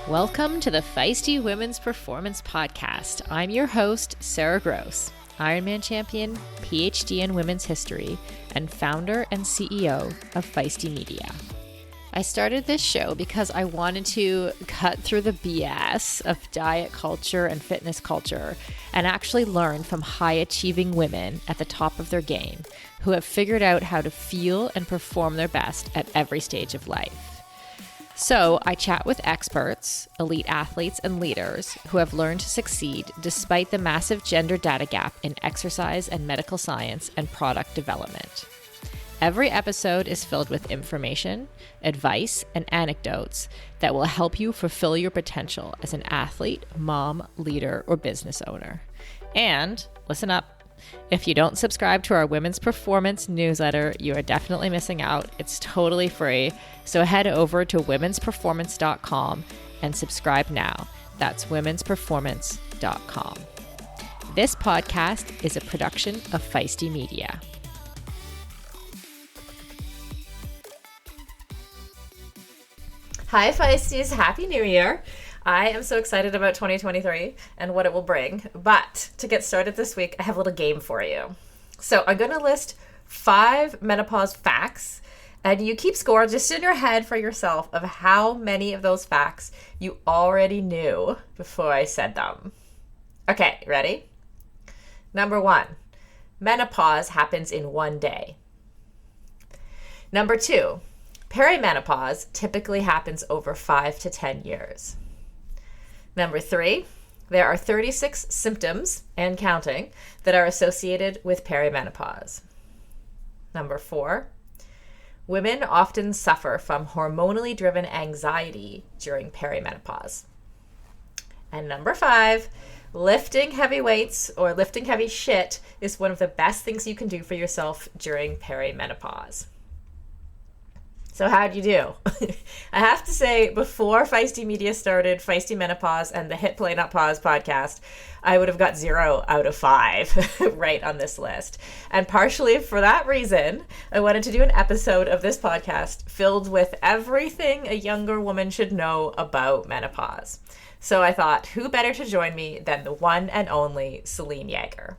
Welcome to the Feisty Women's Performance Podcast. I'm your host, Sarah Gross, Ironman champion, PhD in women's history, and founder and CEO of Feisty Media. I started this show because I wanted to cut through the BS of diet culture and fitness culture and actually learn from high-achieving women at the top of their game who have figured out how to feel and perform their best at every stage of life. So I chat with experts, elite athletes, and leaders who have learned to succeed despite the massive gender data gap in exercise and medical science and product development. Every episode is filled with information, advice, and anecdotes that will help you fulfill your potential as an athlete, mom, leader, or business owner. And listen up. If you don't subscribe to our Women's Performance newsletter, you are definitely missing out. It's totally free. So head over to womensperformance.com and subscribe now. That's womensperformance.com. This podcast is a production of Feisty Media. Hi, Feisties. Happy New Year. I am so excited about 2023 and what it will bring. But to get started this week, I have a little game for you. So I'm going to list 5 menopause facts, and you keep score just in your head for yourself of how many of those facts you already knew before I said them. Okay, ready? Number 1, menopause happens in one day. Number 2, perimenopause typically happens over 5 to 10 years. Number 3, there are 36 symptoms and counting that are associated with perimenopause. Number 4, women often suffer from hormonally driven anxiety during perimenopause. And number 5, lifting heavy weights or lifting heavy shit is one of the best things you can do for yourself during perimenopause. So how'd you do? I have to say, before Feisty Media started, Feisty Menopause and the Hit Play Not Pause podcast, I would have got 0 out of 5 right on this list. And partially for that reason, I wanted to do an episode of this podcast filled with everything a younger woman should know about menopause. So I thought, who better to join me than the one and only Selene Yeager?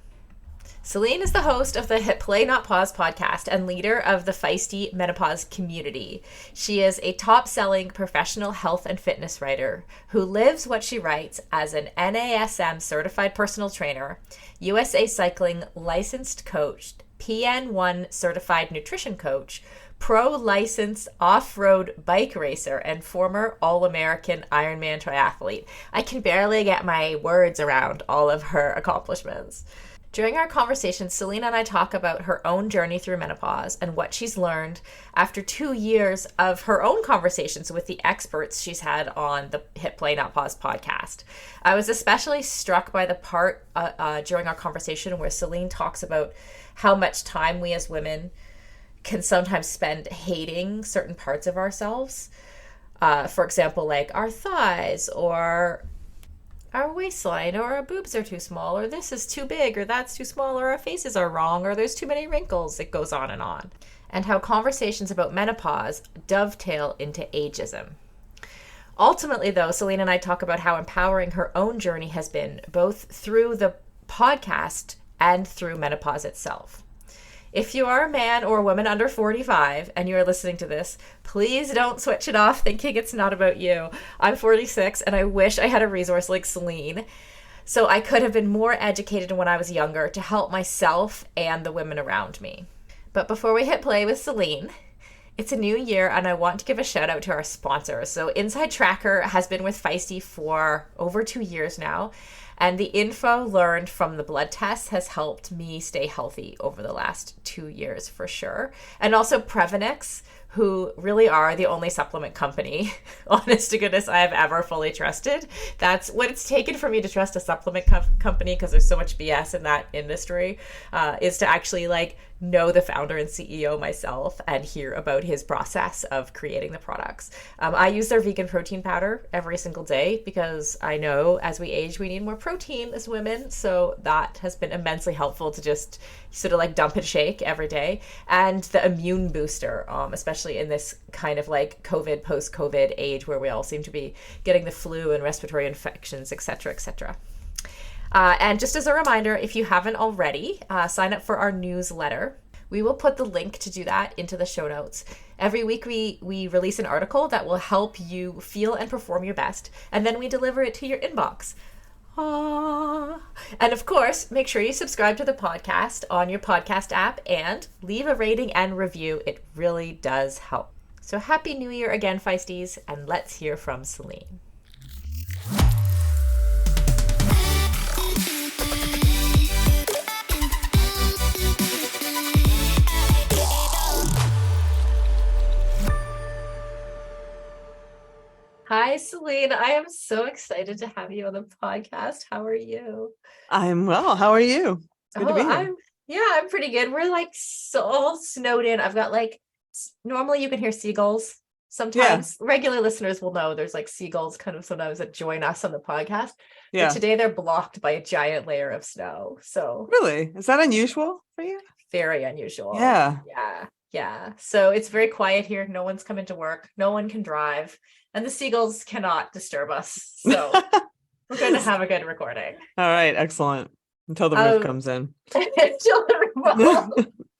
Selene is the host of the Hit Play Not Pause podcast and leader of the Feisty Menopause community. She is a top-selling professional health and fitness writer who lives what she writes as an NASM certified personal trainer, USA Cycling licensed coach, PN1 certified nutrition coach, pro-licensed off-road bike racer, and former All-American Ironman triathlete. I can barely get my words around all of her accomplishments. During our conversation, Selene and I talk about her own journey through menopause and what she's learned after 2 years of her own conversations with the experts she's had on the Hit Play Not Pause podcast. I was especially struck by the part during our conversation where Selene talks about how much time we as women can sometimes spend hating certain parts of ourselves. For example, like our thighs or our waistline, or our boobs are too small, or this is too big, or that's too small, or our faces are wrong, or there's too many wrinkles. It goes on. And how conversations about menopause dovetail into ageism. Ultimately, though, Selene and I talk about how empowering her own journey has been, both through the podcast and through menopause itself. If you are a man or a woman under 45 and you are listening to this, please don't switch it off thinking it's not about you. I'm 46 and I wish I had a resource like Selene, so I could have been more educated when I was younger to help myself and the women around me. But before we hit play with Selene, it's a new year and I want to give a shout out to our sponsors. So Inside Tracker has been with Feisty for over 2 years now. And the info learned from the blood tests has helped me stay healthy over the last 2 years for sure. And also Prevenix, who really are the only supplement company, honest to goodness, I have ever fully trusted. That's what it's taken for me to trust a supplement company, because there's so much BS in that industry, is to actually know the founder and CEO myself and hear about his process of creating the products. I use their vegan protein powder every single day because I know as we age, we need more protein as women. So that has been immensely helpful to just sort of like dump and shake every day. And the immune booster, especially in this kind of like COVID, post-COVID age where we all seem to be getting the flu and respiratory infections, et cetera, et cetera. And just as a reminder, if you haven't already, sign up for our newsletter. We will put the link to do that into the show notes. Every week we release an article that will help you feel and perform your best, and then we deliver it to your inbox. Aww. And of course, make sure you subscribe to the podcast on your podcast app and leave a rating and review. It really does help. So Happy New Year again, Feisties, and let's hear from Selene. Hi, Selene. I am so excited to have you on the podcast. How are you? I'm well. How are you? It's good to be here. I'm pretty good. We're like so snowed in. I've got like, normally you can hear seagulls. Sometimes regular listeners will know there's like seagulls kind of sometimes that join us on the podcast. Yeah. But today they're blocked by a giant layer of snow. So really, is that unusual for you? Very unusual. Yeah. Yeah. So it's very quiet here. No one's coming to work. No one can drive. And the seagulls cannot disturb us. So we're going to have a good recording. All right. Excellent. Until the roof comes in.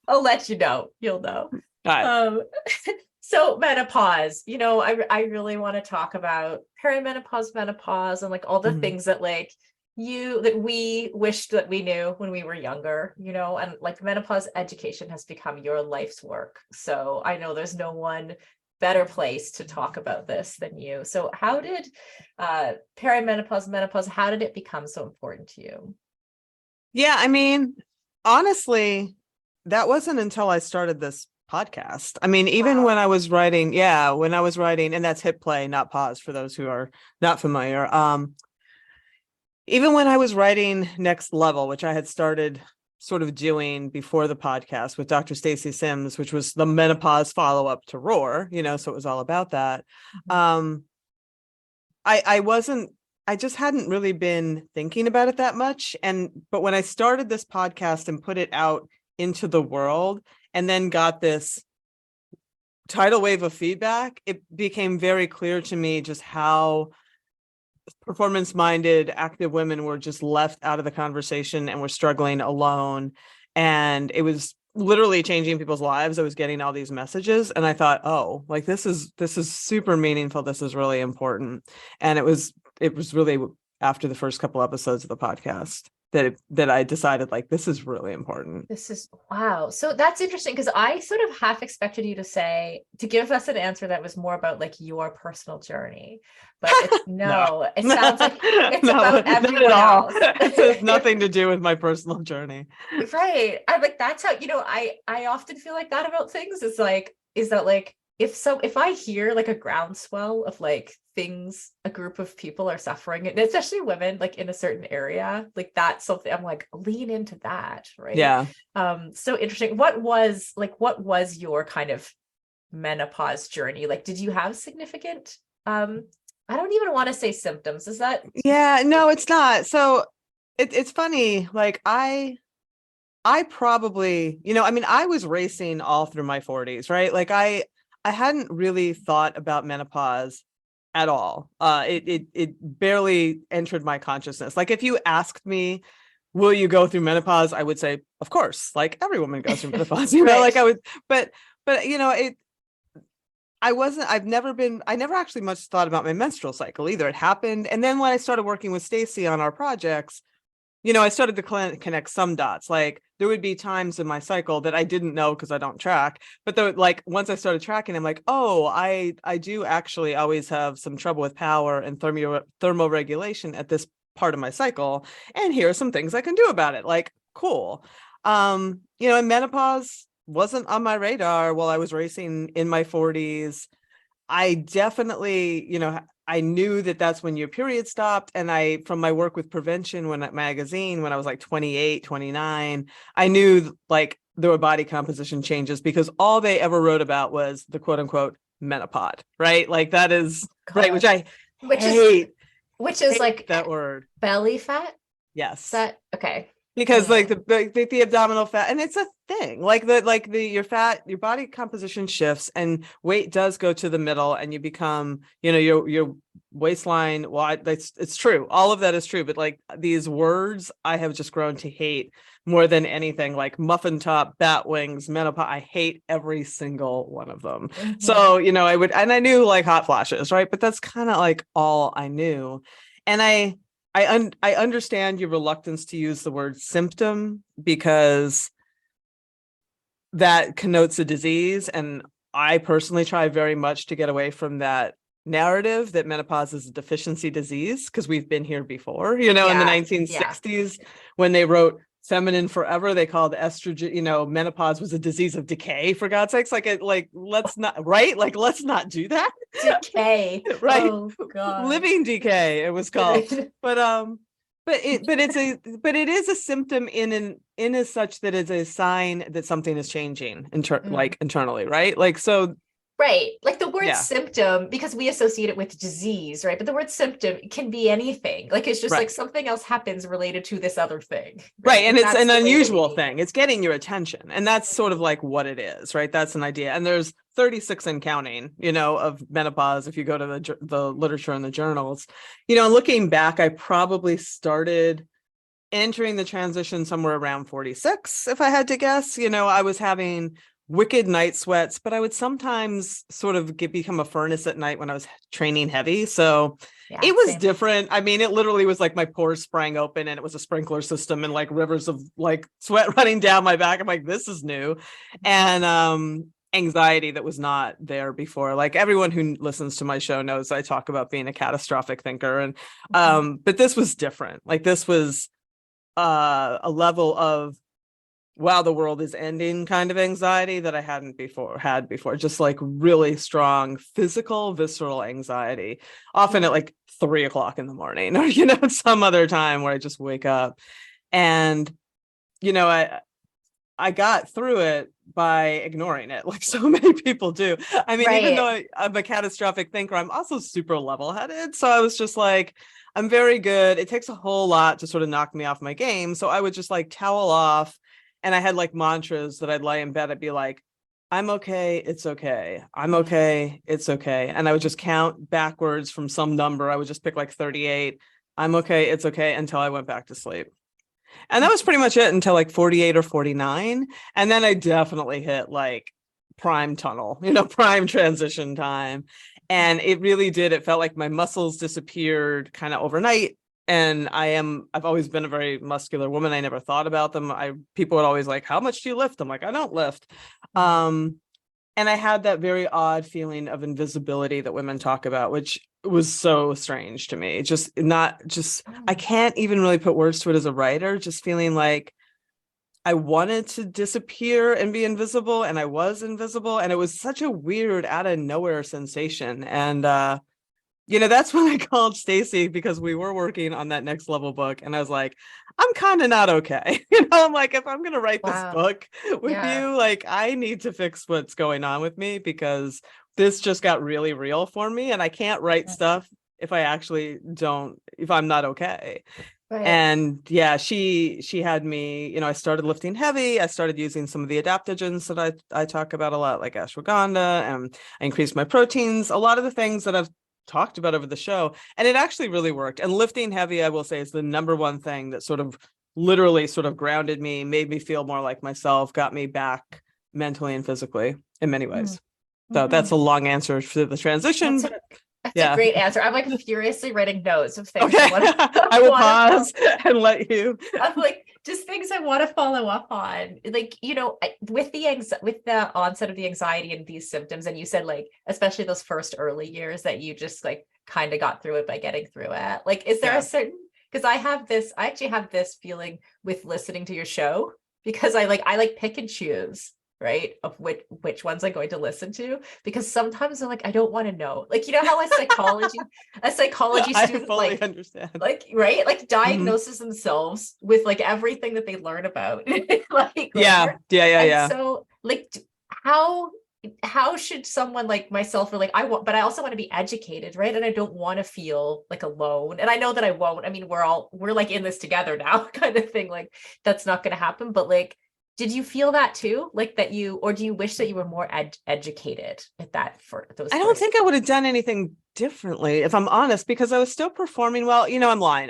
I'll let you know. You'll know. All right. So menopause, I really want to talk about perimenopause, menopause, and like all the things that like that we wished that we knew when we were younger, and like menopause education has become your life's work. So I know there's no one better place to talk about this than you. So how did perimenopause, menopause, how did it become so important to you? Yeah, I mean, honestly, that wasn't until I started this podcast. I mean, even when I was writing, and that's hit play, not pause for those who are not familiar. Even when I was writing Next Level, which I had started sort of doing before the podcast with Dr. Stacey Sims, which was the menopause follow-up to Roar, so it was all about that. I just hadn't really been thinking about it that much. But when I started this podcast and put it out into the world and then got this tidal wave of feedback, it became very clear to me just how performance-minded active women were just left out of the conversation and were struggling alone. And it was literally changing people's lives. I was getting all these messages and I thought, oh, like this is super meaningful. This is really important. And it was really after the first couple episodes of the podcast that I decided like, this is really important. Wow. So that's interesting because I sort of half expected you to give us an answer that was more about like your personal journey, but no. It sounds like it's about everyone else. It has nothing to do with my personal journey. Right. I like, that's how, I often feel like that about things is that like, if I hear like a groundswell of like things a group of people are suffering, and especially women like in a certain area, like that's something I'm like, lean into that, right? Yeah. So interesting. What was your kind of menopause journey? Like, did you have significant I don't even want to say symptoms. Is that? Yeah, no, it's not. So it's funny. Like I probably, I was racing all through my 40s, right? Like I hadn't really thought about menopause at all. It barely entered my consciousness. Like if you asked me, will you go through menopause? I would say, of course, like every woman goes through menopause, Right. like I would, but I never actually much thought about my menstrual cycle either. It happened. And then when I started working with Stacey on our projects, I started to connect some dots. Like there would be times in my cycle that I didn't know because I don't track. But like once I started tracking, I'm like, oh, I do actually always have some trouble with power and thermoregulation at this part of my cycle. And here are some things I can do about it. Like, cool. And menopause wasn't on my radar while I was racing in my 40s. I definitely, I knew that that's when your period stopped. And from my work with prevention, when I was like 28, 29, I knew like there were body composition changes, because all they ever wrote about was the quote unquote menopause, right? Like that is right, which I which hate. which is hate like that word. belly fat. Yes. That okay. Because like the abdominal fat, and it's a thing, like your body composition shifts and weight does go to the middle, and you become, your waistline. Well, it's true. All of that is true. But like these words, I have just grown to hate more than anything, like muffin top, bat wings, menopause. I hate every single one of them. Mm-hmm. So, I knew like hot flashes, right? But that's kind of like all I knew. And I understand your reluctance to use the word symptom, because that connotes a disease. And I personally try very much to get away from that narrative that menopause is a deficiency disease, because we've been here before, in the 1960s when they wrote Feminine Forever, they called estrogen, menopause was a disease of decay, for God's sakes. Let's not, right? Like, let's not do that. Decay. Right. Oh God. Living decay, it was called. But it is a symptom in as such that it's a sign that something is changing like internally, right? Like, so. Right. Like the word symptom, because we associate it with disease, right? But the word symptom can be anything. Like it's just like something else happens related to this other thing. Right. And it's an unusual thing. It's getting your attention. And that's sort of like what it is, right? That's an idea. And there's 36 and counting, of menopause if you go to the literature and the journals. Looking back, I probably started entering the transition somewhere around 46, if I had to guess. I was having wicked night sweats, but I would sometimes sort of become a furnace at night when I was training heavy. So it was different. I mean, it literally was like my pores sprang open and it was a sprinkler system and like rivers of like sweat running down my back. I'm like, this is new. And anxiety that was not there before. Like everyone who listens to my show knows I talk about being a catastrophic thinker. And but this was different. Like this was a level of wow, the world is ending kind of anxiety that I hadn't had before. Just like really strong physical, visceral anxiety, often at like 3 o'clock in the morning or, some other time where I just wake up. And, I got through it by ignoring it like so many people do. I mean, even though I'm a catastrophic thinker, I'm also super level-headed. So I was just like, I'm very good. It takes a whole lot to sort of knock me off my game. So I would just like towel off. And I had like mantras that I'd lie in bed. I'd be like, I'm okay. It's okay. I'm okay. It's okay. And I would just count backwards from some number. I would just pick like 38. I'm okay. It's okay. Until I went back to sleep. And that was pretty much it until like 48 or 49. And then I definitely hit like prime tunnel, prime transition time. And it really did. It felt like my muscles disappeared kind of overnight. And I've always been a very muscular woman. I never thought about them. People would always like, how much do you lift? I'm like, I don't lift. And I had that very odd feeling of invisibility that women talk about, which was so strange to me. I can't even really put words to it as a writer, just feeling like I wanted to disappear and be invisible, and I was invisible. And it was such a weird out of nowhere sensation. And, that's when I called Stacy, because we were working on that next level book. And I was like, I'm kind of not okay. I'm like, if I'm going to write this book with you, like, I need to fix what's going on with me, because this just got really real for me. And I can't write stuff if I'm not okay. Right. And she had me, I started lifting heavy. I started using some of the adaptogens that I talk about a lot, like ashwagandha, and I increased my proteins, a lot of the things that I've talked about over the show, and it actually really worked. And lifting heavy, I will say, is the number one thing that sort of literally sort of grounded me, made me feel more like myself, got me back mentally and physically in many ways. So that's a long answer to the transition. That's a great answer. I'm like furiously writing notes of things. Okay. I will pause and let you. I'm like, just things I want to follow up on. Like, with the onset of the anxiety and these symptoms, and you said like, especially those first early years that you just like kind of got through it by getting through it. Like, is there a certain, because I actually have this feeling with listening to your show, because I like pick and choose right, of which ones I'm going to listen to, because sometimes I'm like, I don't want to know. Like, you know how a psychology I student fully understand. right, like Mhm. diagnoses themselves with like everything that they learn about like Yeah, later. yeah, yeah, And yeah. so like how how should someone like myself, or like I want, but I also want to be educated, right? And I don't want to feel like alone. And I know that I won't. I mean, we're like in this together now, kind of thing. Like that's not going to happen. But like, did you feel that too? Like that you, or do you wish that you were more educated at that for those I don't first? think I would have done anything differently, if I'm honest, because I was still performing well. I'm lying.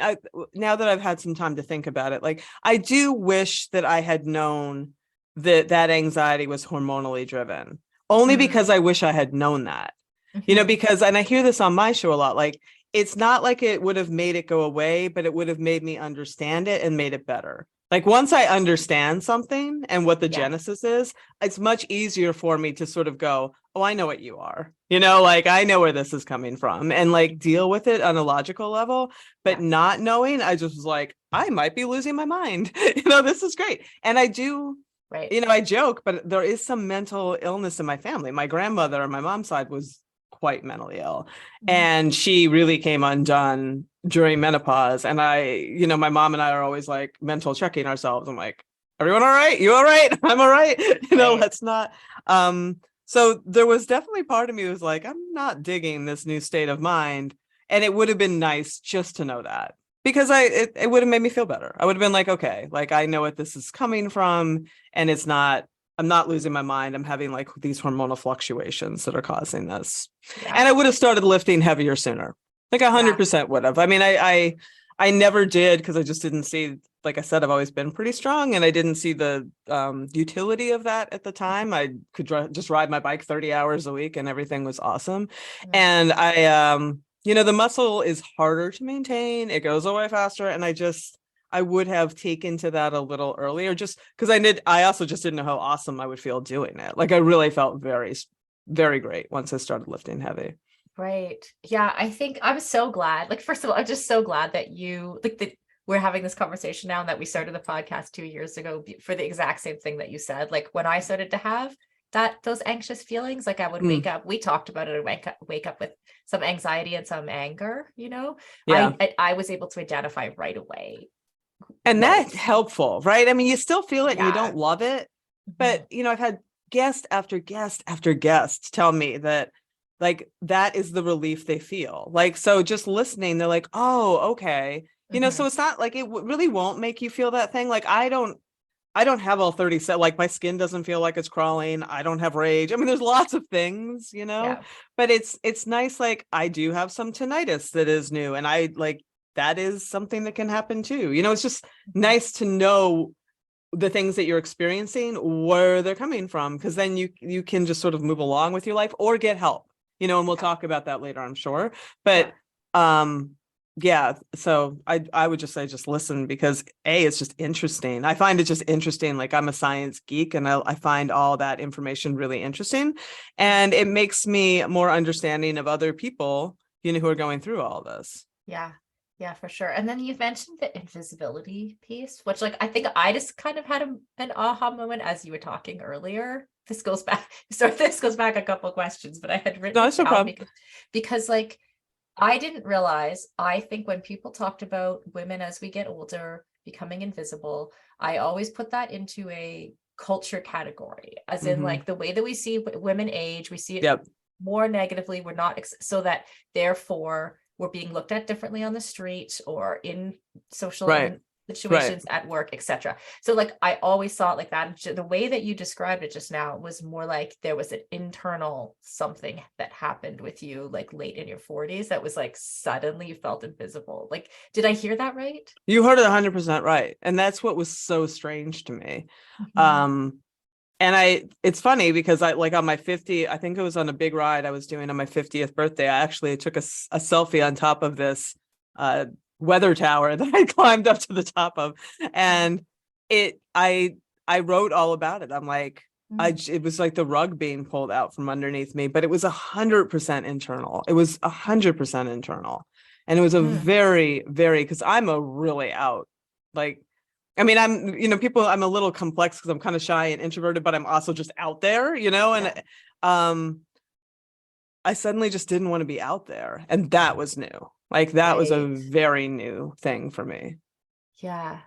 Now that I've had some time to think about it, like I do wish that I had known that anxiety was hormonally driven, only Mm, because I wish I had known that. mhm. Because, and I hear this on my show a lot, like it's not like it would have made it go away, but it would have made me understand it and made it better. Like once I understand something and what the Yeah. genesis is, it's much easier for me to sort of go, oh, I know what you are, like I know where this is coming from and like deal with it on a logical level. But Yeah. not knowing, I just was like, I might be losing my mind. This is great. And I do, Right. I joke, but there is some mental illness in my family. My grandmother on my mom's side was quite mentally ill, Mhm. and she really came undone during menopause. And my mom and I are always like mental checking ourselves. I'm like, everyone all right? You all right? I'm all right. Right. Let's not. So there was definitely part of me was like, I'm not digging this new state of mind. And it would have been nice just to know that, because it would have made me feel better. I would have been like, okay, like I know what this is coming from, and I'm not losing my mind. I'm having like these hormonal fluctuations that are causing this. Yeah. And I would have started lifting heavier sooner. Like Yeah. 100% would have. I mean, I never did, because I just didn't see, like I said, I've always been pretty strong, and I didn't see the utility of that at the time. I could just ride my bike 30 hours a week and everything was awesome. Mm. And the muscle is harder to maintain. It goes away faster. And I would have taken to that a little earlier, just because I also just didn't know how awesome I would feel doing it. Like I really felt very, very great once I started lifting heavy. Right. Yeah, I think I'm so glad. Like, first of all, I'm just so glad that you like that we're having this conversation now, and that we started the podcast 2 years ago for the exact same thing that you said. Like when I started to have those anxious feelings, like I would wake Mm, up. We talked about it. I wake up with some anxiety and some anger. yeah. I was able to identify right away And what it that's was. helpful, right? I mean, you still feel it and you Yeah. don't love it, Mhm. but I've had guest after guest after guest tell me that like that is the relief they feel. Like, so just listening, they're like, oh, okay. So Mhm. it's not like it really won't make you feel that thing. Like, I don't have all 30 set, like my skin doesn't feel like it's crawling. I don't have rage. I mean, there's lots of things, Yeah. but it's nice. Like I do have some tinnitus that is new, and I like that is something that can happen too. It's just Mhm. nice to know the things that you're experiencing, where they're coming from, because then you can just sort of move along with your life or get help, and we'll Yeah. talk about that later, I'm sure. Yeah. But um yeah, so I would just say just listen, because it's just interesting. I find it just interesting. Like I'm a science geek, and I find all that information really interesting, Mm. and it makes me more understanding of other people, who are going through all this. Yeah. Yeah, for sure. And then you mentioned the invisibility piece, which like I think I just kind of had an aha moment as you were talking earlier. This goes back, so this goes back a couple of questions, but I had written No, it it's no down problem. because like I didn't realize, I think when people talked about women as we get older becoming invisible, I always put that into a culture category, as in Hmm. like the way that we see women age, we see it Yep. more negatively. We're not so that therefore we're being looked at differently on the street or in social Right. in Right. situations at work, etc. So like I always saw it like that. The way that you described it just now was more like there was an internal something that happened with you like late in your 40s that was like suddenly you felt invisible. Like, did I hear that right? You heard it 100% right. And that's what was so strange to me. Mhm. Um, and it's funny because I like on my 50, I think it was on a big ride I was doing on my 50th birthday. I actually took a selfie on top of this uh, weather tower that I climbed up to the top of. And it, I wrote all about it. I'm like, Mm. it was like the rug being pulled out from underneath me, but it was 100% internal. It was 100% internal. And it was a Mm. very, very, because I'm a really out, like I mean, I'm a little complex because I'm kind of shy and introverted, but I'm also just out there, and Yeah. um I suddenly just didn't want to be out there. And that was new. Like that was a Right. very new thing for me. Yeah.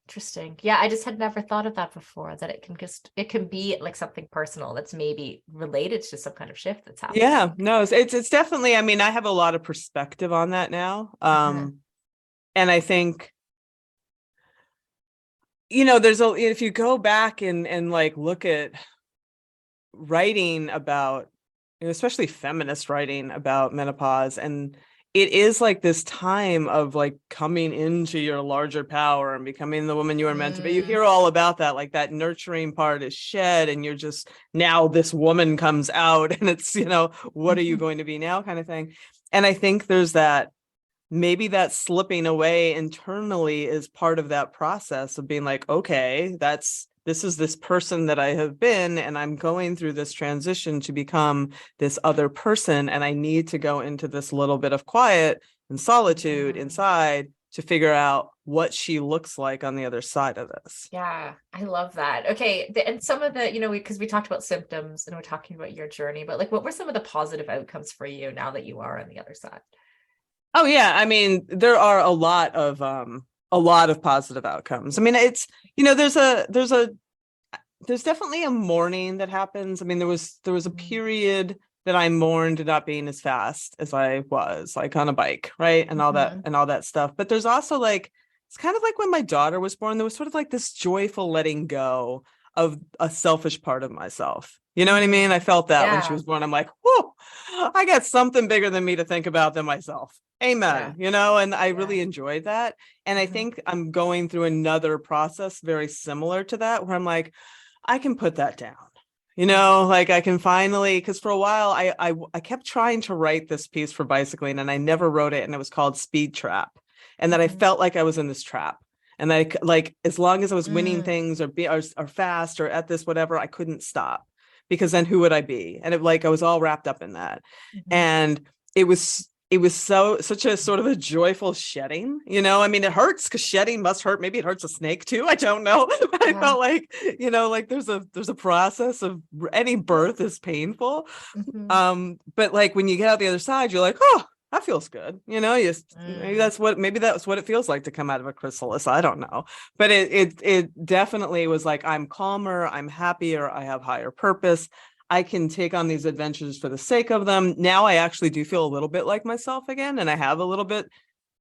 Interesting. Yeah, I just had never thought of that before, that it can be like something personal that's maybe related to some kind of shift that's Yeah, happening. no, it's definitely, I mean, I have a lot of perspective on that now. Uh-huh. And I think, if you go back and like look at writing about, especially feminist writing about menopause, and it is like this time of like coming into your larger power and becoming the woman you were meant to be. You Mm, hear all about that, like that nurturing part is shed and you're just, now this woman comes out and it's, what are you mhm. going to be now kind of thing. And I think there's that, maybe that slipping away internally is part of that process of being like, okay, this is this person that I have been, and I'm going through this transition to become this other person. And I need to go into this little bit of quiet and solitude Mhm. inside to figure out what she looks like on the other side of this. Yeah, I love that. Okay, and some of the, because we talked about symptoms and we're talking about your journey, but like, what were some of the positive outcomes for you now that you are on the other side? Oh yeah, I mean, there are a lot of positive outcomes. I mean, it's, there's definitely a mourning that happens. I mean, there was a Mhm. period that I mourned not being as fast as I was, like on a bike, right? Mhm. And all that stuff. But there's also like, it's kind of like when my daughter was born, there was sort of like this joyful letting go of a selfish part of myself. You know what I mean? I Mhm. felt that when she Yeah, was born. I'm like, whoa, I got something bigger than me to think about than myself. yeah, Amen. And I yeah. really enjoyed that. And I Mhm. think I'm going through another process very similar to that, where I'm like, I can put that down. Mhm. Like I can finally, because for a while I kept trying to write this piece for bicycling and I never wrote it, and it was called Speed Trap. And that I Mhm. felt like I was in this trap. And like as long as I was winning Mm. things or fast or at this whatever, I couldn't stop, because then who would I be? And I was all wrapped up in that. Mhm. And it was such a sort of a joyful shedding. I mean, it hurts because shedding must hurt. Maybe it hurts a snake too, I don't know. But I Yeah. felt like, like there's a process of, any birth is painful. Mhm. But like when you get out the other side, you're like, oh, that feels good. Mm. Maybe that's what it feels like to come out of a chrysalis. I don't know. But it definitely was like, I'm calmer, I'm happier, I have higher purpose. I can take on these adventures for the sake of them. Now I actually do feel a little bit like myself again, and I have a little bit,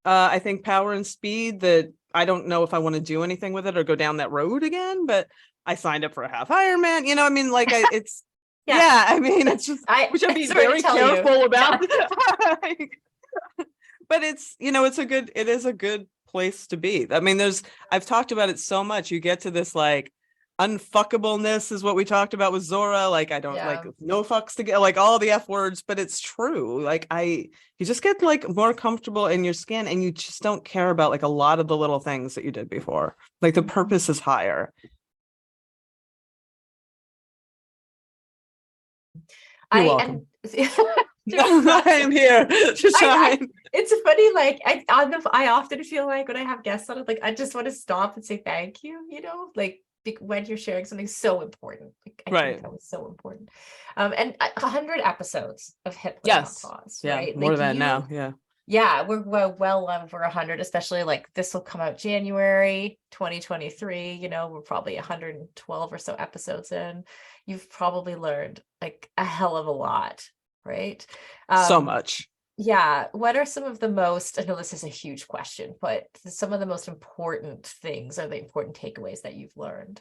I think, power and speed that I don't know if I want to do anything with it or go down that road again. But I signed up for a half Ironman. I mean, like it's, Yeah, yeah, I mean, it's just, I which I'm being sorry to very tell you. careful about. Yeah. But it is a good place to be. I mean, I've talked about it so much. You get to this like unfuckableness is what we talked about with Zora. Like, I don't like Yeah. no fucks to get, like all the F words, but it's true. Like you just get like more comfortable in your skin, and you just don't care about like a lot of the little things that you did before. Like the purpose Mhm. is higher. You're And welcome. there's not I am here to I shine. it's funny, like I often feel like when I have guests on it, like I just want to stop and say thank you, like when you're sharing something so important. Like I think Right. that was so important. And 100 episodes of hit play on Yes. pause, Yeah. right? More Like than now. Yeah. yeah, we're well over 100, especially like this will come out January 2023. We're probably 112 or so episodes in. You've probably learned like a hell of a lot, right? So Um, much. yeah, what are some of the most, I know this is a huge question, but some of the most important things or the important takeaways that you've learned?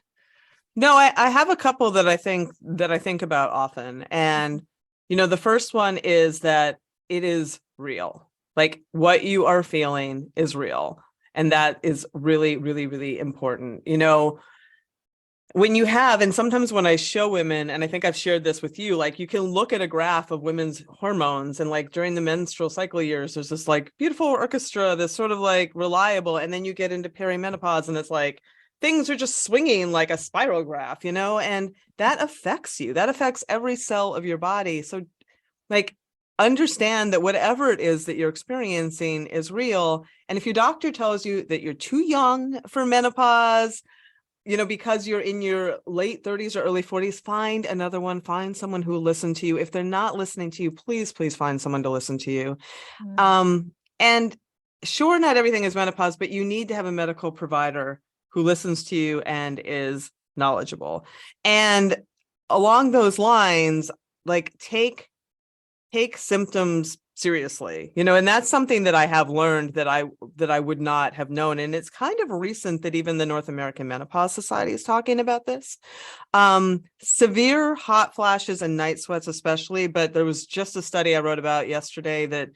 No, I have a couple that I think about often. And, the first one is that it is real. Like what you are feeling is real. And that is really, really, really important. When you have, and sometimes when I show women, and I think I've shared this with you, like you can look at a graph of women's hormones, and like during the menstrual cycle years, there's this like beautiful orchestra that's sort of like reliable. And then you get into perimenopause and it's like things are just swinging like a spiral graph, and that affects you. That affects every cell of your body. So like understand that whatever it is that you're experiencing is real. And if your doctor tells you that you're too young for menopause, because you're in your late 30s or early 40s, find another one, find someone who will listen to you. If they're not listening to you, please find someone to listen to you. And sure, not everything is menopause, but you need to have a medical provider who listens to you and is knowledgeable. And along those lines, like take symptoms seriously, and that's something that I have learned that I would not have known. And it's kind of recent that even the North American Menopause Society is talking about this. Severe hot flashes and night sweats, especially, but there was just a study I wrote about yesterday that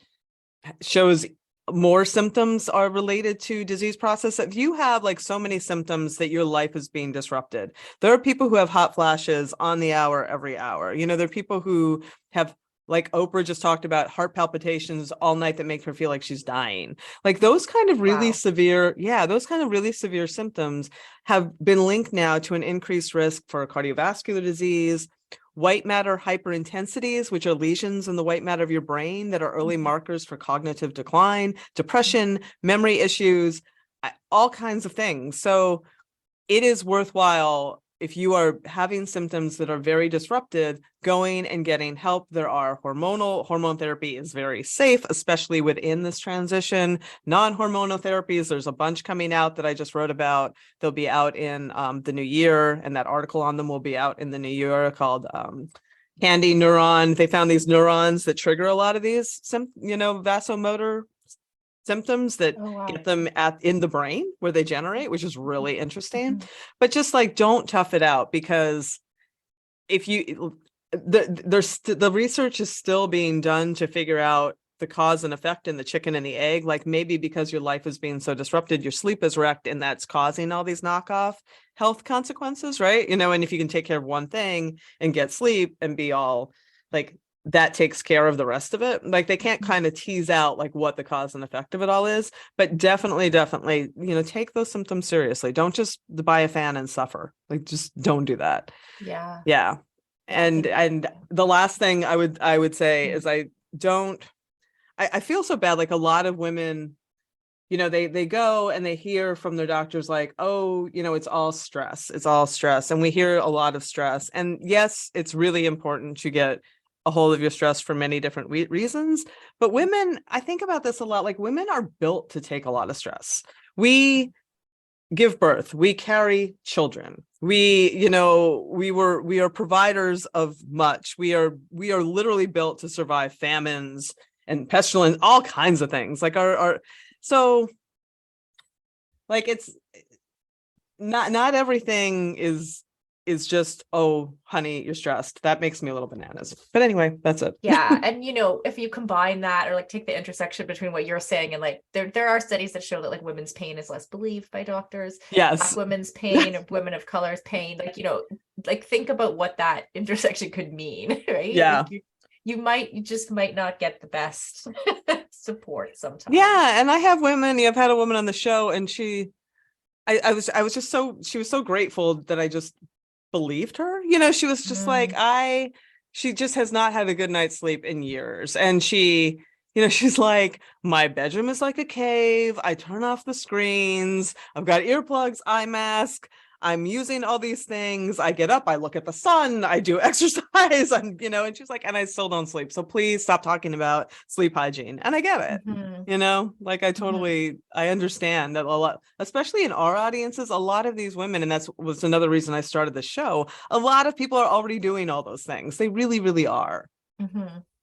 shows more symptoms are related to disease process. If you have like so many symptoms that your life is being disrupted, there are people who have hot flashes on the hour, every hour. There are people who have, like Oprah just talked about, heart palpitations all night that make her feel like she's dying. Like those kind of really severe, those kind of really severe symptoms have been linked now to an increased risk for cardiovascular disease, white matter hyperintensities, which are lesions in the white matter of your brain that are early markers for cognitive decline, depression, memory issues, all kinds of things. So it is worthwhile, if you are having symptoms that are very disrupted, going and getting help. There are hormone therapy is very safe, especially within this transition. Non-hormonal therapies, there's a bunch coming out that I just wrote about. They'll be out in the new year, and that article on them will be out in the new year, called Candy Neuron. They found these neurons that trigger a lot of these, vasomotor symptoms that get them in the brain where they generate, which is really interesting. But just like, don't tough it out, because if you the research is still being done to figure out the cause and effect in the chicken and the egg. Like maybe because your life is being so disrupted, your sleep is wrecked, and that's causing all these knockoff health consequences, right? And if you can take care of one thing and get sleep and be all like, that takes care of the rest of it. Like they can't kind of tease out like what the cause and effect of it all is, but definitely, take those symptoms seriously. Don't just buy a fan and suffer. Like, just don't do that. Yeah. And the last thing I would say is I feel so bad. Like a lot of women, they go and they hear from their doctors like, oh, it's all stress. And we hear a lot of stress. And yes, it's really important to get a hold of your stress for many different reasons. But women, I think about this a lot, like women are built to take a lot of stress. We give birth, we carry children, we are providers of much. We are literally built to survive famines and pestilence, all kinds of things. Like so like, it's not everything is just, oh, honey, you're stressed. That makes me a little bananas. But anyway, that's it. Yeah. And, if you combine that, or like take the intersection between what you're saying and like, there are studies that show that like women's pain is less believed by doctors. Yes. Black women's pain, or women of color's pain. Like, like think about what that intersection could mean, right? Yeah. Like you just might not get the best support sometimes. Yeah. And I have women, I've had a woman on the show, and she was so grateful that I just believed her. She was just like, she just has not had a good night's sleep in years. And she, she's like, my bedroom is like a cave. I turn off the screens. I've got earplugs, eye mask. I'm using all these things. I get up, I look at the sun, I do exercise, and she's like, and I still don't sleep. So please stop talking about sleep hygiene. And I get it, like I totally, I understand that a lot, especially in our audiences, a lot of these women, and was another reason I started the show. A lot of people are already doing all those things. They really, really are.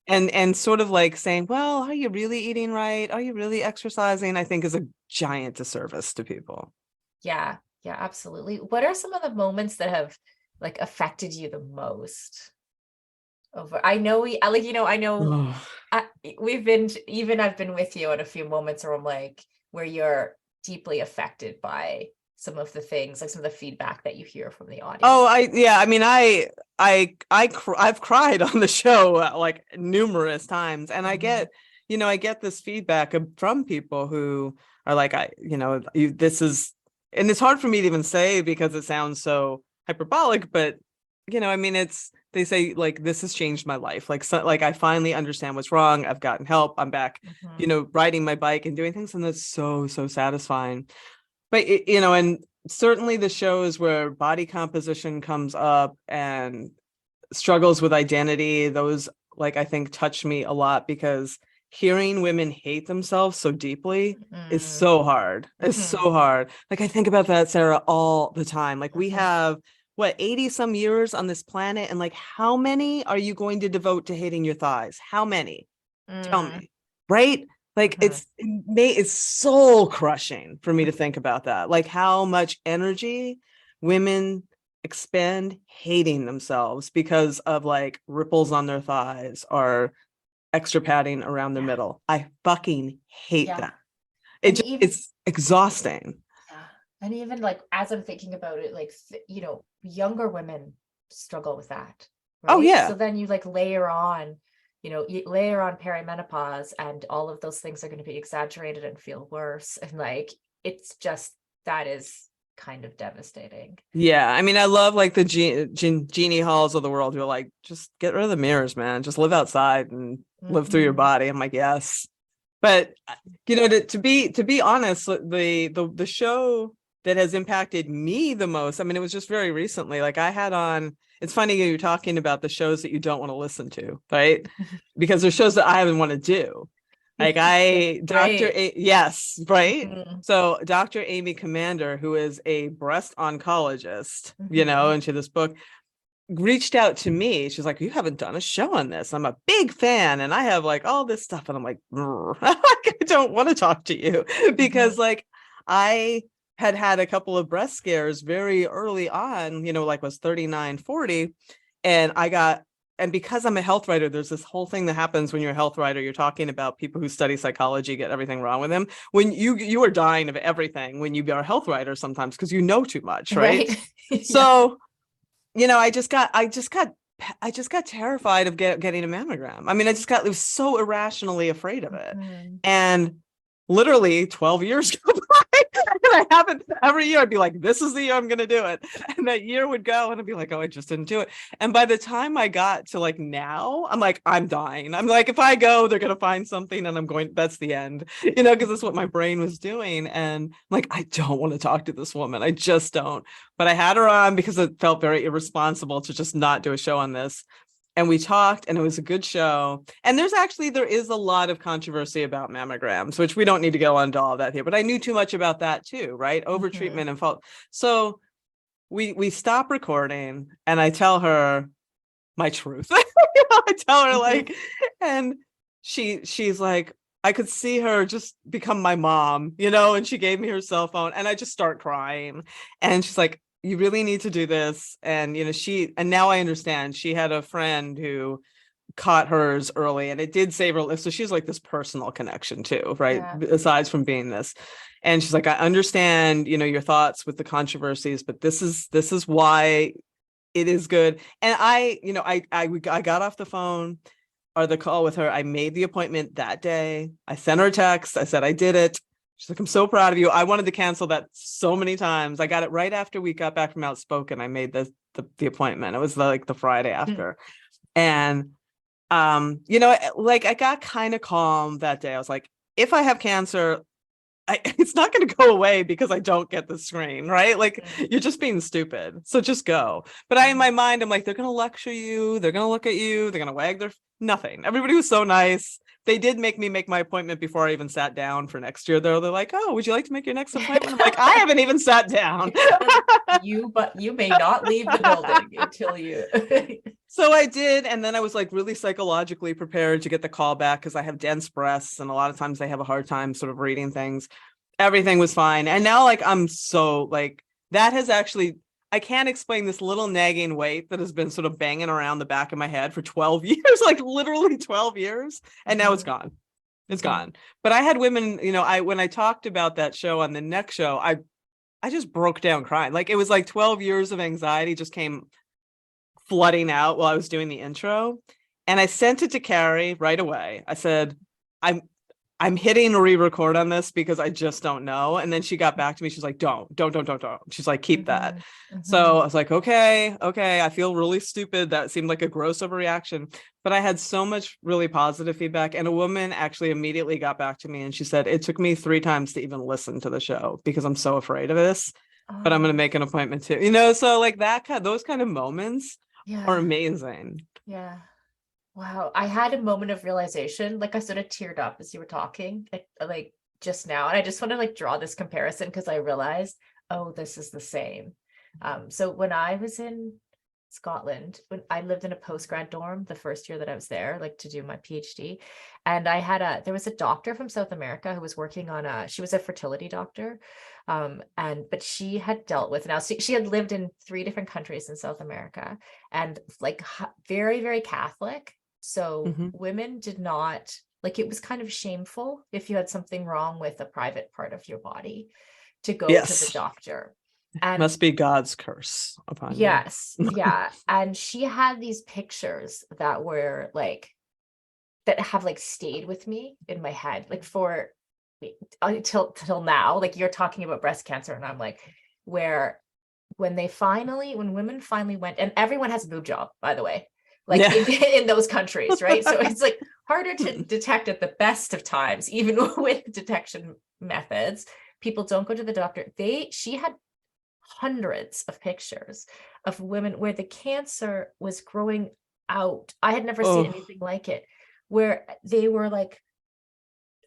And sort of like saying, well, are you really eating right? Are you really exercising? I think is a giant disservice to people. Yeah. Yeah, absolutely. What are some of the moments that have like affected you the most? I've been with you at a few moments where I'm like, where you're deeply affected by some of the things, like some of the feedback that you hear from the audience. Oh, I've cried on the show like numerous times, and I get this feedback from people who are like, this is. And it's hard for me to even say because it sounds so hyperbolic, but I mean, they say like, this has changed my life. Like, so, like I finally understand what's wrong. I've gotten help. I'm back, riding my bike and doing things. And that's so, so satisfying. But, and certainly the shows where body composition comes up and struggles with identity, those like, I think touch me a lot because hearing women hate themselves so deeply is so hard. It's so hard. Like, I think about that, Sarah, all the time. Like, we have what, 80 some years on this planet, and like, how many are you going to devote to hating your thighs? How many? Tell me. Right? Like, it's soul crushing for me to think about that. Like, how much energy women expend hating themselves because of like ripples on their thighs or extra padding around their middle. I fucking hate that. It's exhausting. Yeah. And even like, as I'm thinking about it, like, younger women struggle with that. Right? Oh, yeah. So then you like layer on perimenopause, and all of those things are going to be exaggerated and feel worse. And like, it's just, that is kind of devastating. Yeah. I mean, I love like the Genie Halls of the world who are like, just get rid of the mirrors, man. Just live outside and live through your body. I'm like, yes. But, to be honest, the show that has impacted me the most, I mean, it was just very recently, like I had on, it's funny you're talking about the shows that you don't want to listen to, right? Because there's shows that I haven't want to do. Like yes, right. So Dr. Amy Commander, who is a breast oncologist, into this book, reached out to me. She's like, you haven't done a show on this. I'm a big fan. And I have like all this stuff. And I'm like, I don't want to talk to you because like I had a couple of breast scares very early on, like was 39, 40. And because I'm a health writer, there's this whole thing that happens when you're a health writer. You're talking about people who study psychology get everything wrong with them. When you are dying of everything when you are a health writer sometimes because you know too much, right? So, I just got terrified of getting a mammogram. I mean, I was so irrationally afraid of it. And literally 12 years go by and I haven't. Every year I'd be like, this is the year I'm going to do it. And that year would go and I'd be like, oh, I just didn't do it. And by the time I got to like now, I'm like, I'm dying. I'm like, if I go, they're going to find something and that's the end, because that's what my brain was doing. And I'm like, I don't want to talk to this woman. I just don't. But I had her on because it felt very irresponsible to just not do a show on this. And we talked and it was a good show. And there is a lot of controversy about mammograms, which we don't need to go into all of that here, but I knew too much about that too, right? Overtreatment and fault. So we stop recording and I tell her my truth. I tell her like, and she's like, I could see her just become my mom, and she gave me her cell phone and I just start crying. And she's like, you really need to do this. And, and now I understand she had a friend who caught hers early and it did save her life. So she's like this personal connection too, right? Yeah. Aside from being this. And she's like, I understand, your thoughts with the controversies, but this is why it is good. And I got off the phone or the call with her. I made the appointment that day. I sent her a text. I said, I did it. She's like, I'm so proud of you. I wanted to cancel that so many times. I got it right after we got back from Outspoken. I made the appointment. It was like the Friday after. And, like I got kind of calm that day. I was like, if I have cancer, it's not going to go away because I don't get the screen, right? Like you're just being stupid. So just go. But in my mind, I'm like, they're going to lecture you. They're going to look at you. They're going to wag their nothing. Everybody was so nice. They did make me make my appointment before I even sat down for next year, though. They're like, oh, would you like to make your next appointment? I'm like, I haven't even sat down. But you may not leave the building until you. So I did. And then I was like really psychologically prepared to get the call back because I have dense breasts. And a lot of times they have a hard time sort of reading things. Everything was fine. And now like, I'm so like, that has actually, I can't explain this little nagging weight that has been sort of banging around the back of my head for 12 years, like literally 12 years. And now it's gone. It's gone. But I had women, when I talked about that show on the next show, I just broke down crying. Like it was like 12 years of anxiety just came flooding out while I was doing the intro. And I sent it to Carrie right away. I said, I'm hitting re-record on this because I just don't know. And then she got back to me. She's like, don't. She's like, keep that. So I was like, okay. I feel really stupid. That seemed like a gross overreaction, but I had so much really positive feedback. And a woman actually immediately got back to me and she said, it took me 3 times to even listen to the show because I'm so afraid of this, but I'm going to make an appointment too, so like those kind of moments are amazing. Yeah. Wow. I had a moment of realization, like I sort of teared up as you were talking, like just now. And I just want to like draw this comparison because I realized, oh, this is the same. So when I was in Scotland, when I lived in a postgrad dorm the first year that I was there, like to do my PhD, and there was a doctor from South America who was working on she was a fertility doctor. But she had dealt with, now she had lived in 3 different countries in South America and like very, very Catholic. So women did not, like, it was kind of shameful if you had something wrong with a private part of your body to go to the doctor. And must be God's curse upon you. Yes. Yeah. And she had these pictures that were like, that have like stayed with me in my head, like for till now. Like you're talking about breast cancer and I'm like, when women finally went, and everyone has a boob job, by the way, like in those countries, right? So it's like harder to detect at the best of times, even with detection methods. People don't go to the doctor. She had hundreds of pictures of women where the cancer was growing out. I had never seen anything like it, where they were like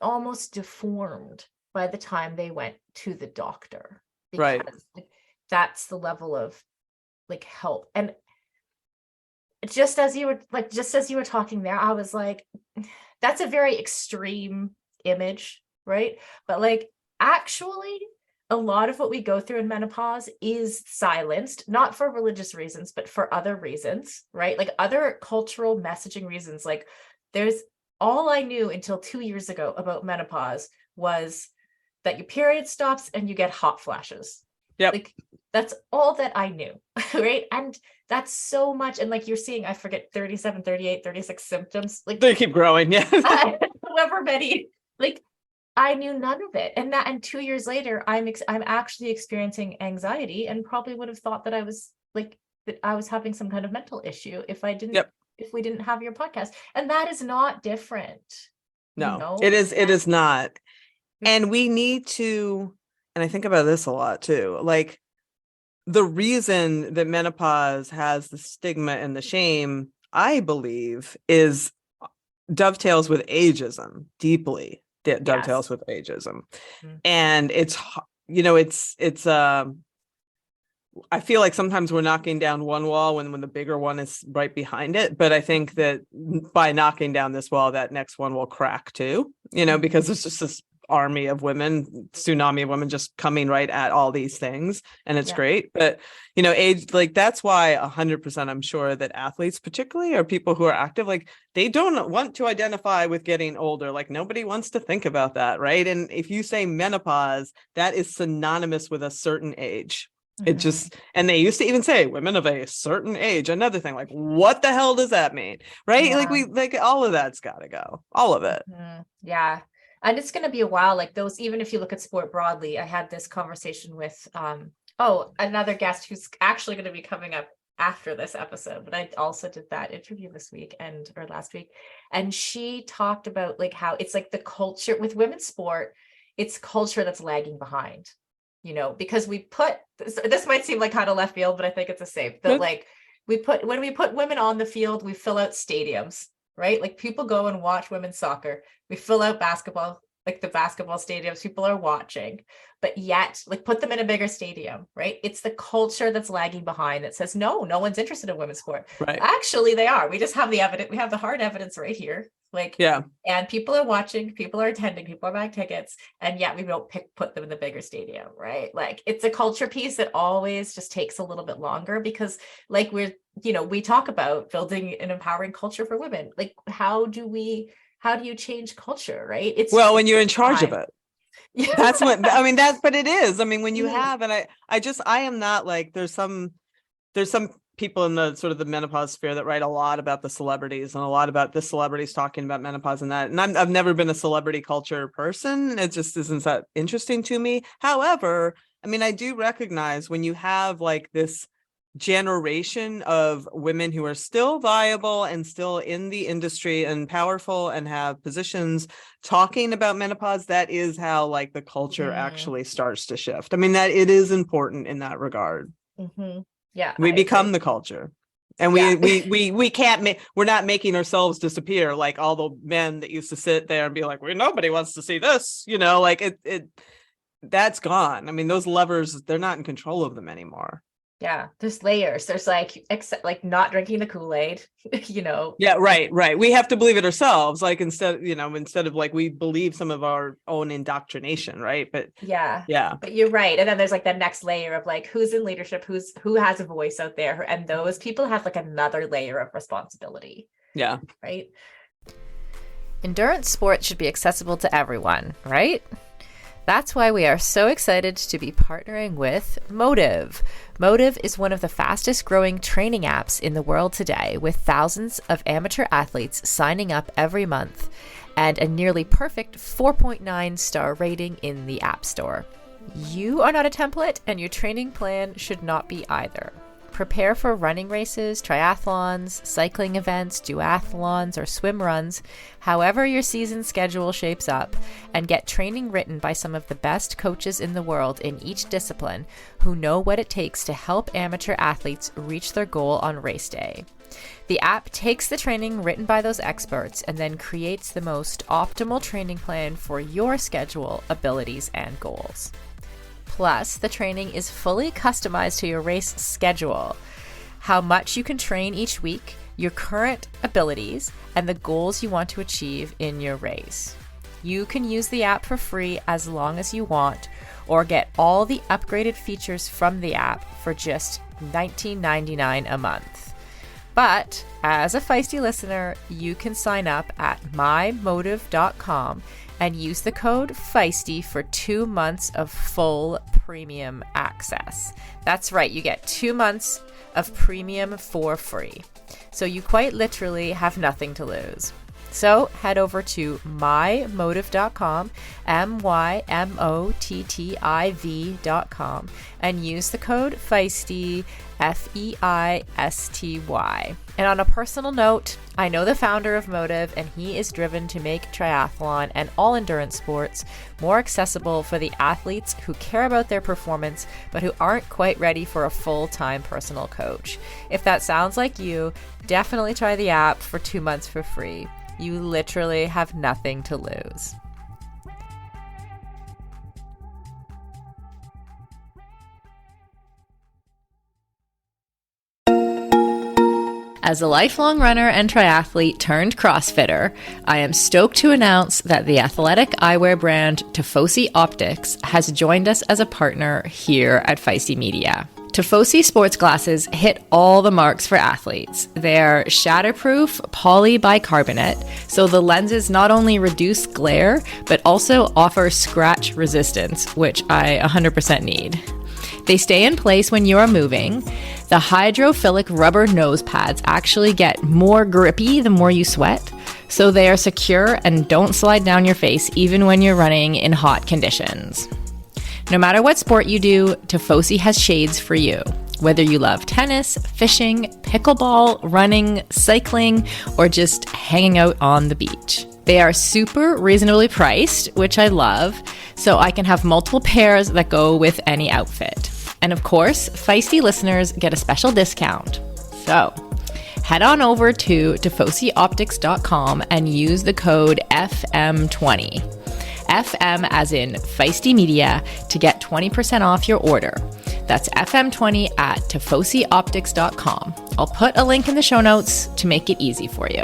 almost deformed by the time they went to the doctor, because like, that's the level of like help. And just as you were talking there, I was like, that's a very extreme image, right? But like actually a lot of what we go through in menopause is silenced, not for religious reasons, but for other reasons, right? Like other cultural messaging reasons. Like all I knew until 2 years ago about menopause was that your period stops and you get hot flashes. Yep. Like that's all that I knew, right? And that's so much. And like you're seeing, I forget, 37, 38, 36 symptoms. Like they keep growing. Yeah. However many, like I knew none of it. And 2 years later, I'm actually experiencing anxiety and probably would have thought that I was having some kind of mental issue if we didn't have your podcast. And that is not different. No, it is not. And we need to, and I think about this a lot too, like the reason that menopause has the stigma and the shame, I believe, is dovetails with ageism, deeply dovetails with ageism. And it's I feel like sometimes we're knocking down one wall when the bigger one is right behind it. But I think that by knocking down this wall, that next one will crack too, because it's just this army of women, tsunami of women just coming right at all these things. And it's great. But, age, like that's why 100% I'm sure that athletes particularly, or people who are active, like they don't want to identify with getting older. Like nobody wants to think about that. Right. And if you say menopause, that is synonymous with a certain age. It just, and they used to even say women of a certain age, another thing, like what the hell does that mean? Right. Like all of that's got to go, all of it. Yeah. And it's going to be a while, like those, even if you look at sport broadly. I had this conversation with another guest who's actually going to be coming up after this episode, but I also did that interview this week or last week. And she talked about like how it's like the culture with women's sport, it's culture that's lagging behind, because we put this might seem like kind of left field, but I think it's the same. That like when we put women on the field, we fill out stadiums, right? Like people go and watch women's soccer. We fill out basketball, like the basketball stadiums, people are watching, but yet like put them in a bigger stadium, right? It's the culture that's lagging behind that says, no one's interested in women's sport. Right. Actually, they are. We just have the evidence. We have the hard evidence right here. And people are watching, people are attending, people are buying tickets, and yet we don't put them in the bigger stadium, right? Like it's a culture piece that always just takes a little bit longer because like we talk about building an empowering culture for women. Like how do you change culture, right? When you're in charge of it. That's what I mean. But it is. I mean, when you have, and I am not like, there's some people in the sort of the menopause sphere that write a lot about the celebrities and a lot about the celebrities talking about menopause and that. And I've never been a celebrity culture person. It just isn't that interesting to me. However, I mean, I do recognize when you have like this generation of women who are still viable and still in the industry and powerful and have positions talking about menopause, that is how like the culture actually starts to shift. I mean, that it is important in that regard. Yeah, we become the culture, and we can't make, we're not making ourselves disappear like all the men that used to sit there and be like, well, nobody wants to see this, you know, like it that's gone. I mean, those levers, they're not in control of them anymore. Yeah, there's layers. There's like, except like not drinking the Kool-Aid, you know. Yeah, right. We have to believe it ourselves, like instead of like we believe some of our own indoctrination, right? But but you're right. And then there's like the next layer of like who's in leadership, who has a voice out there, and those people have like another layer of responsibility. Yeah. Right. Endurance sports should be accessible to everyone, right? That's why we are so excited to be partnering with Motive. Motive is one of the fastest growing training apps in the world today, with thousands of amateur athletes signing up every month and a nearly perfect 4.9 star rating in the App Store. You are not a template, and your training plan should not be either. Prepare for running races, triathlons, cycling events, duathlons, or swim runs, however your season schedule shapes up, and get training written by some of the best coaches in the world in each discipline who know what it takes to help amateur athletes reach their goal on race day. The app takes the training written by those experts and then creates the most optimal training plan for your schedule, abilities, and goals. Plus, the training is fully customized to your race schedule, how much you can train each week, your current abilities, and the goals you want to achieve in your race. You can use the app for free as long as you want, or get all the upgraded features from the app for just $19.99 a month. But as a Feisty listener, you can sign up at mymotive.com and use the code Feisty for 2 months of full premium access. That's right, you get 2 months of premium for free. So you quite literally have nothing to lose. So head over to mymotive.com, mymotiv.com, and use the code Feisty, Feisty. And on a personal note, I know the founder of Motive, and he is driven to make triathlon and all endurance sports more accessible for the athletes who care about their performance, but who aren't quite ready for a full-time personal coach. If that sounds like you, definitely try the app for 2 months for free. You literally have nothing to lose. As a lifelong runner and triathlete turned CrossFitter, I am stoked to announce that the athletic eyewear brand Tifosi Optics has joined us as a partner here at Feisty Media. Tifosi sports glasses hit all the marks for athletes. They're shatterproof polybicarbonate, so the lenses not only reduce glare, but also offer scratch resistance, which I 100% need. They stay in place when you are moving. The hydrophilic rubber nose pads actually get more grippy the more you sweat, so they are secure and don't slide down your face even when you're running in hot conditions. No matter what sport you do, Tifosi has shades for you. Whether you love tennis, fishing, pickleball, running, cycling, or just hanging out on the beach. They are super reasonably priced, which I love, so I can have multiple pairs that go with any outfit. And of course, Feisty listeners get a special discount. So head on over to tifosioptics.com and use the code FM20. FM as in Feisty Media to get 20% off your order. That's FM20 at tifosioptics.com. I'll put a link in the show notes to make it easy for you.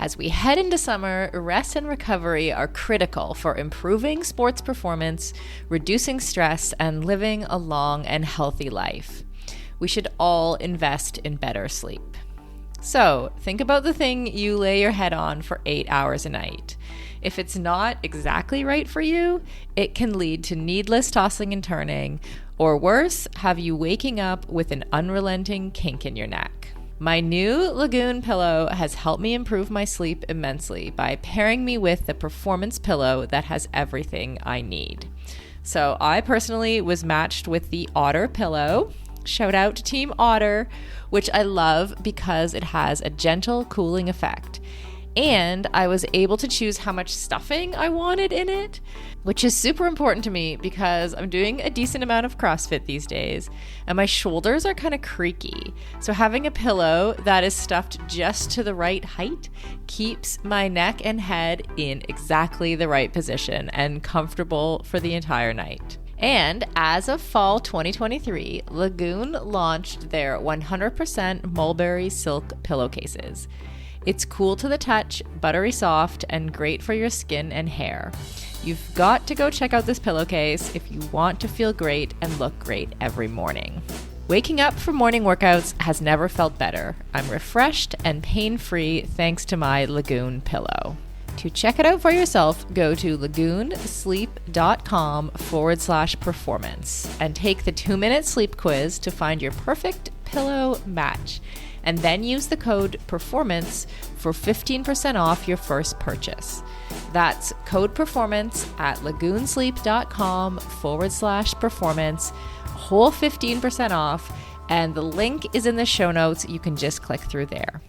As we head into summer, rest and recovery are critical for improving sports performance, reducing stress, and living a long and healthy life. We should all invest in better sleep. So think about the thing you lay your head on for 8 hours a night. If it's not exactly right for you, it can lead to needless tossing and turning, or worse, have you waking up with an unrelenting kink in your neck. My new Lagoon pillow has helped me improve my sleep immensely by pairing me with the performance pillow that has everything I need. So I personally was matched with the Otter pillow. Shout out to Team Otter, which I love because it has a gentle cooling effect. And I was able to choose how much stuffing I wanted in it, which is super important to me because I'm doing a decent amount of CrossFit these days and my shoulders are kind of creaky. So having a pillow that is stuffed just to the right height keeps my neck and head in exactly the right position and comfortable for the entire night. And as of fall 2023, Lagoon launched their 100% mulberry silk pillowcases. It's cool to the touch, buttery soft, and great for your skin and hair. You've got to go check out this pillowcase if you want to feel great and look great every morning. Waking up for morning workouts has never felt better. I'm refreshed and pain-free thanks to my Lagoon pillow. To check it out for yourself, go to lagoonsleep.com/performance and take the 2-minute sleep quiz to find your perfect pillow match. And then use the code PERFORMANCE for 15% off your first purchase. That's code PERFORMANCE at lagoonsleep.com/performance, whole 15% off, and the link is in the show notes. You can just click through there.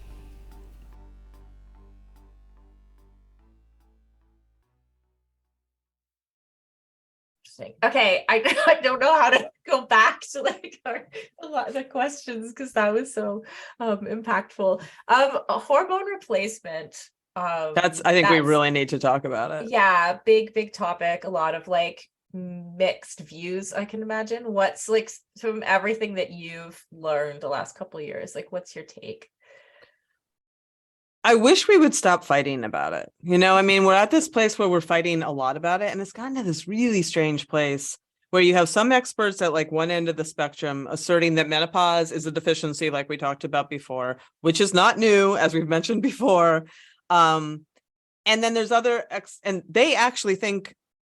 Okay, I don't know how to go back to like a lot of the questions because that was so impactful. A hormone replacement. I think we really need to talk about it. Yeah, big topic. A lot of like mixed views, I can imagine. What's like from everything that you've learned the last couple of years, like what's your take? I wish we would stop fighting about it. I mean, we're at this place where we're fighting a lot about it, and it's gotten to this really strange place where you have some experts at like one end of the spectrum asserting that menopause is a deficiency, like we talked about before, which is not new, as we've mentioned before. And then there's and they actually think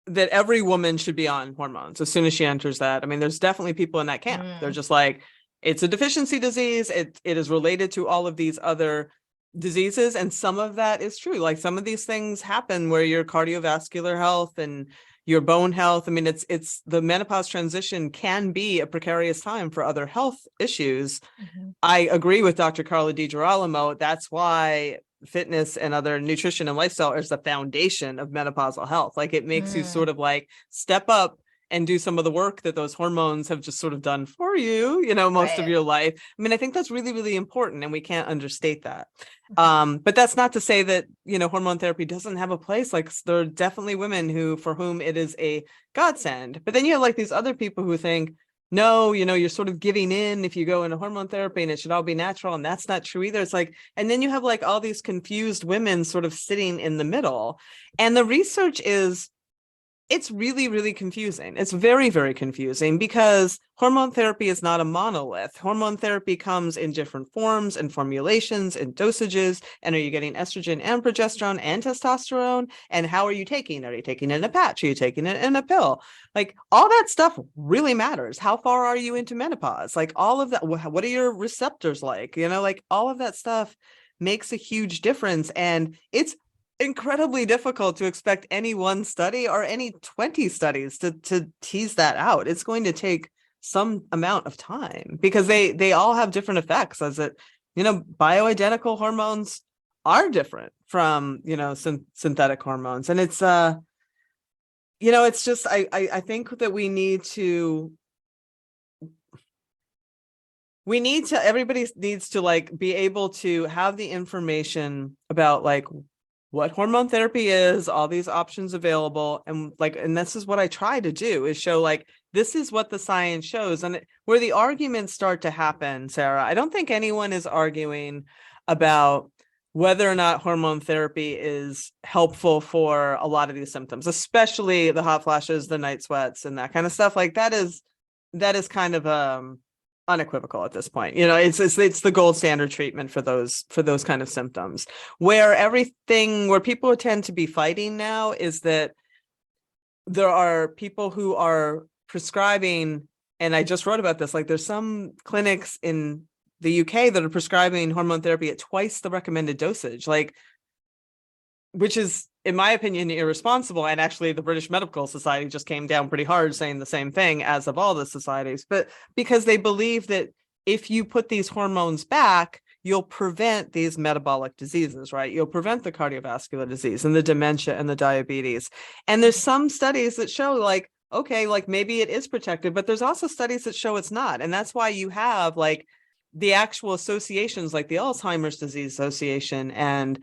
that every woman should be on hormones as soon as she enters that. I mean, there's definitely people in that camp. They're just like, it's a deficiency disease. It is related to all of these other diseases, and some of that is true. Like some of these things happen where your cardiovascular health and your bone health, I mean, it's the menopause transition can be a precarious time for other health issues. I agree with Dr. Carla DiGirolamo. That's why fitness and other nutrition and lifestyle is the foundation of menopausal health. Like it makes you sort of like step up and do some of the work that those hormones have just sort of done for you, most of your life. I mean, I think that's really, really important, and we can't understate that. But that's not to say that, hormone therapy doesn't have a place. Like there are definitely women for whom it is a godsend. But then you have like these other people who think, no, you're sort of giving in if you go into hormone therapy and it should all be natural. And that's not true either. It's like, and then you have like all these confused women sort of sitting in the middle. And the research it's really, really confusing. It's very, very confusing because hormone therapy is not a monolith. Hormone therapy comes in different forms and formulations and dosages. And are you getting estrogen and progesterone and testosterone? And how are you taking it? Are you taking it in a patch? Are you taking it in a pill? Like all that stuff really matters. How far are you into menopause? Like all of that. What are your receptors like? Like all of that stuff makes a huge difference. And it's incredibly difficult to expect any one study or any 20 studies to tease that out. It's going to take some amount of time because they all have different effects, as it, bioidentical hormones are different from, synthetic hormones. And it's, it's just, I think that everybody needs to like be able to have the information about like what hormone therapy is, all these options available. And this is what I try to do is show like, this is what the science shows. And where the arguments start to happen, Sarah, I don't think anyone is arguing about whether or not hormone therapy is helpful for a lot of these symptoms, especially the hot flashes, the night sweats, and that kind of stuff. Like that is kind of, unequivocal at this point. It's the gold standard treatment for those kind of symptoms. Where people tend to be fighting now is that there are people who are prescribing, and I just wrote about this, like there's some clinics in the UK that are prescribing hormone therapy at twice the recommended dosage, like, which is, in my opinion, irresponsible. And actually the British Medical Society just came down pretty hard saying the same thing, as of all the societies, but because they believe that if you put these hormones back, you'll prevent these metabolic diseases, right? You'll prevent the cardiovascular disease and the dementia and the diabetes. And there's some studies that show like, okay, like maybe it is protective, but there's also studies that show it's not. And that's why you have like the actual associations, like the Alzheimer's Disease Association and,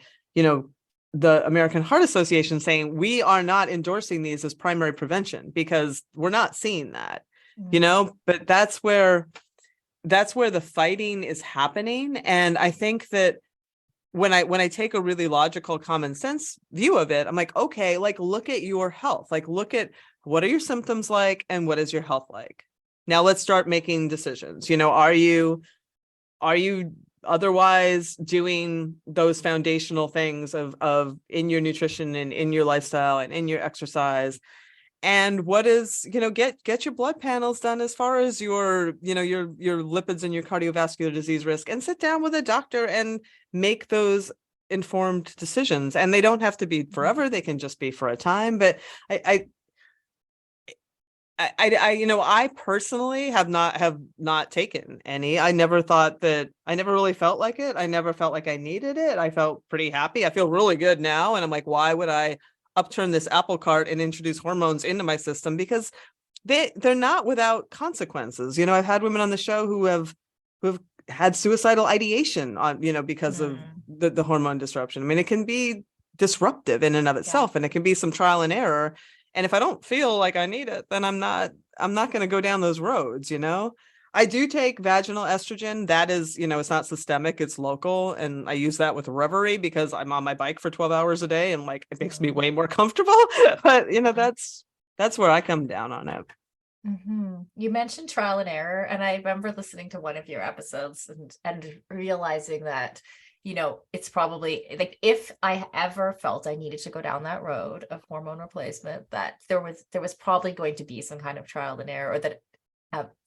the American Heart Association, saying we are not endorsing these as primary prevention because we're not seeing that, but that's where the fighting is happening. And I think that when I take a really logical, common sense view of it, I'm like, okay, like look at your health, like look at what are your symptoms like and what is your health like. Now let's start making decisions. Are you otherwise doing those foundational things of in your nutrition and in your lifestyle and in your exercise? And what is, get your blood panels done as far as your lipids and your cardiovascular disease risk, and sit down with a doctor and make those informed decisions. And they don't have to be forever. They can just be for a time. But I personally have not taken any. I never really felt like it. I never felt like I needed it. I felt pretty happy. I feel really good now. And I'm like, why would I upturn this apple cart and introduce hormones into my system? Because they're not without consequences. I've had women on the show who have had suicidal ideation on, because of the hormone disruption. I mean, it can be disruptive in and of itself, and it can be some trial and error. And if I don't feel like I need it, then I'm not going to go down those roads. I do take vaginal estrogen. That is, it's not systemic, it's local. And I use that with Reverie because I'm on my bike for 12 hours a day and like, it makes me way more comfortable. But, that's where I come down on it. Mm-hmm. You mentioned trial and error. And I remember listening to one of your episodes and realizing that, it's probably like, if I ever felt I needed to go down that road of hormone replacement, that there was probably going to be some kind of trial and error, or that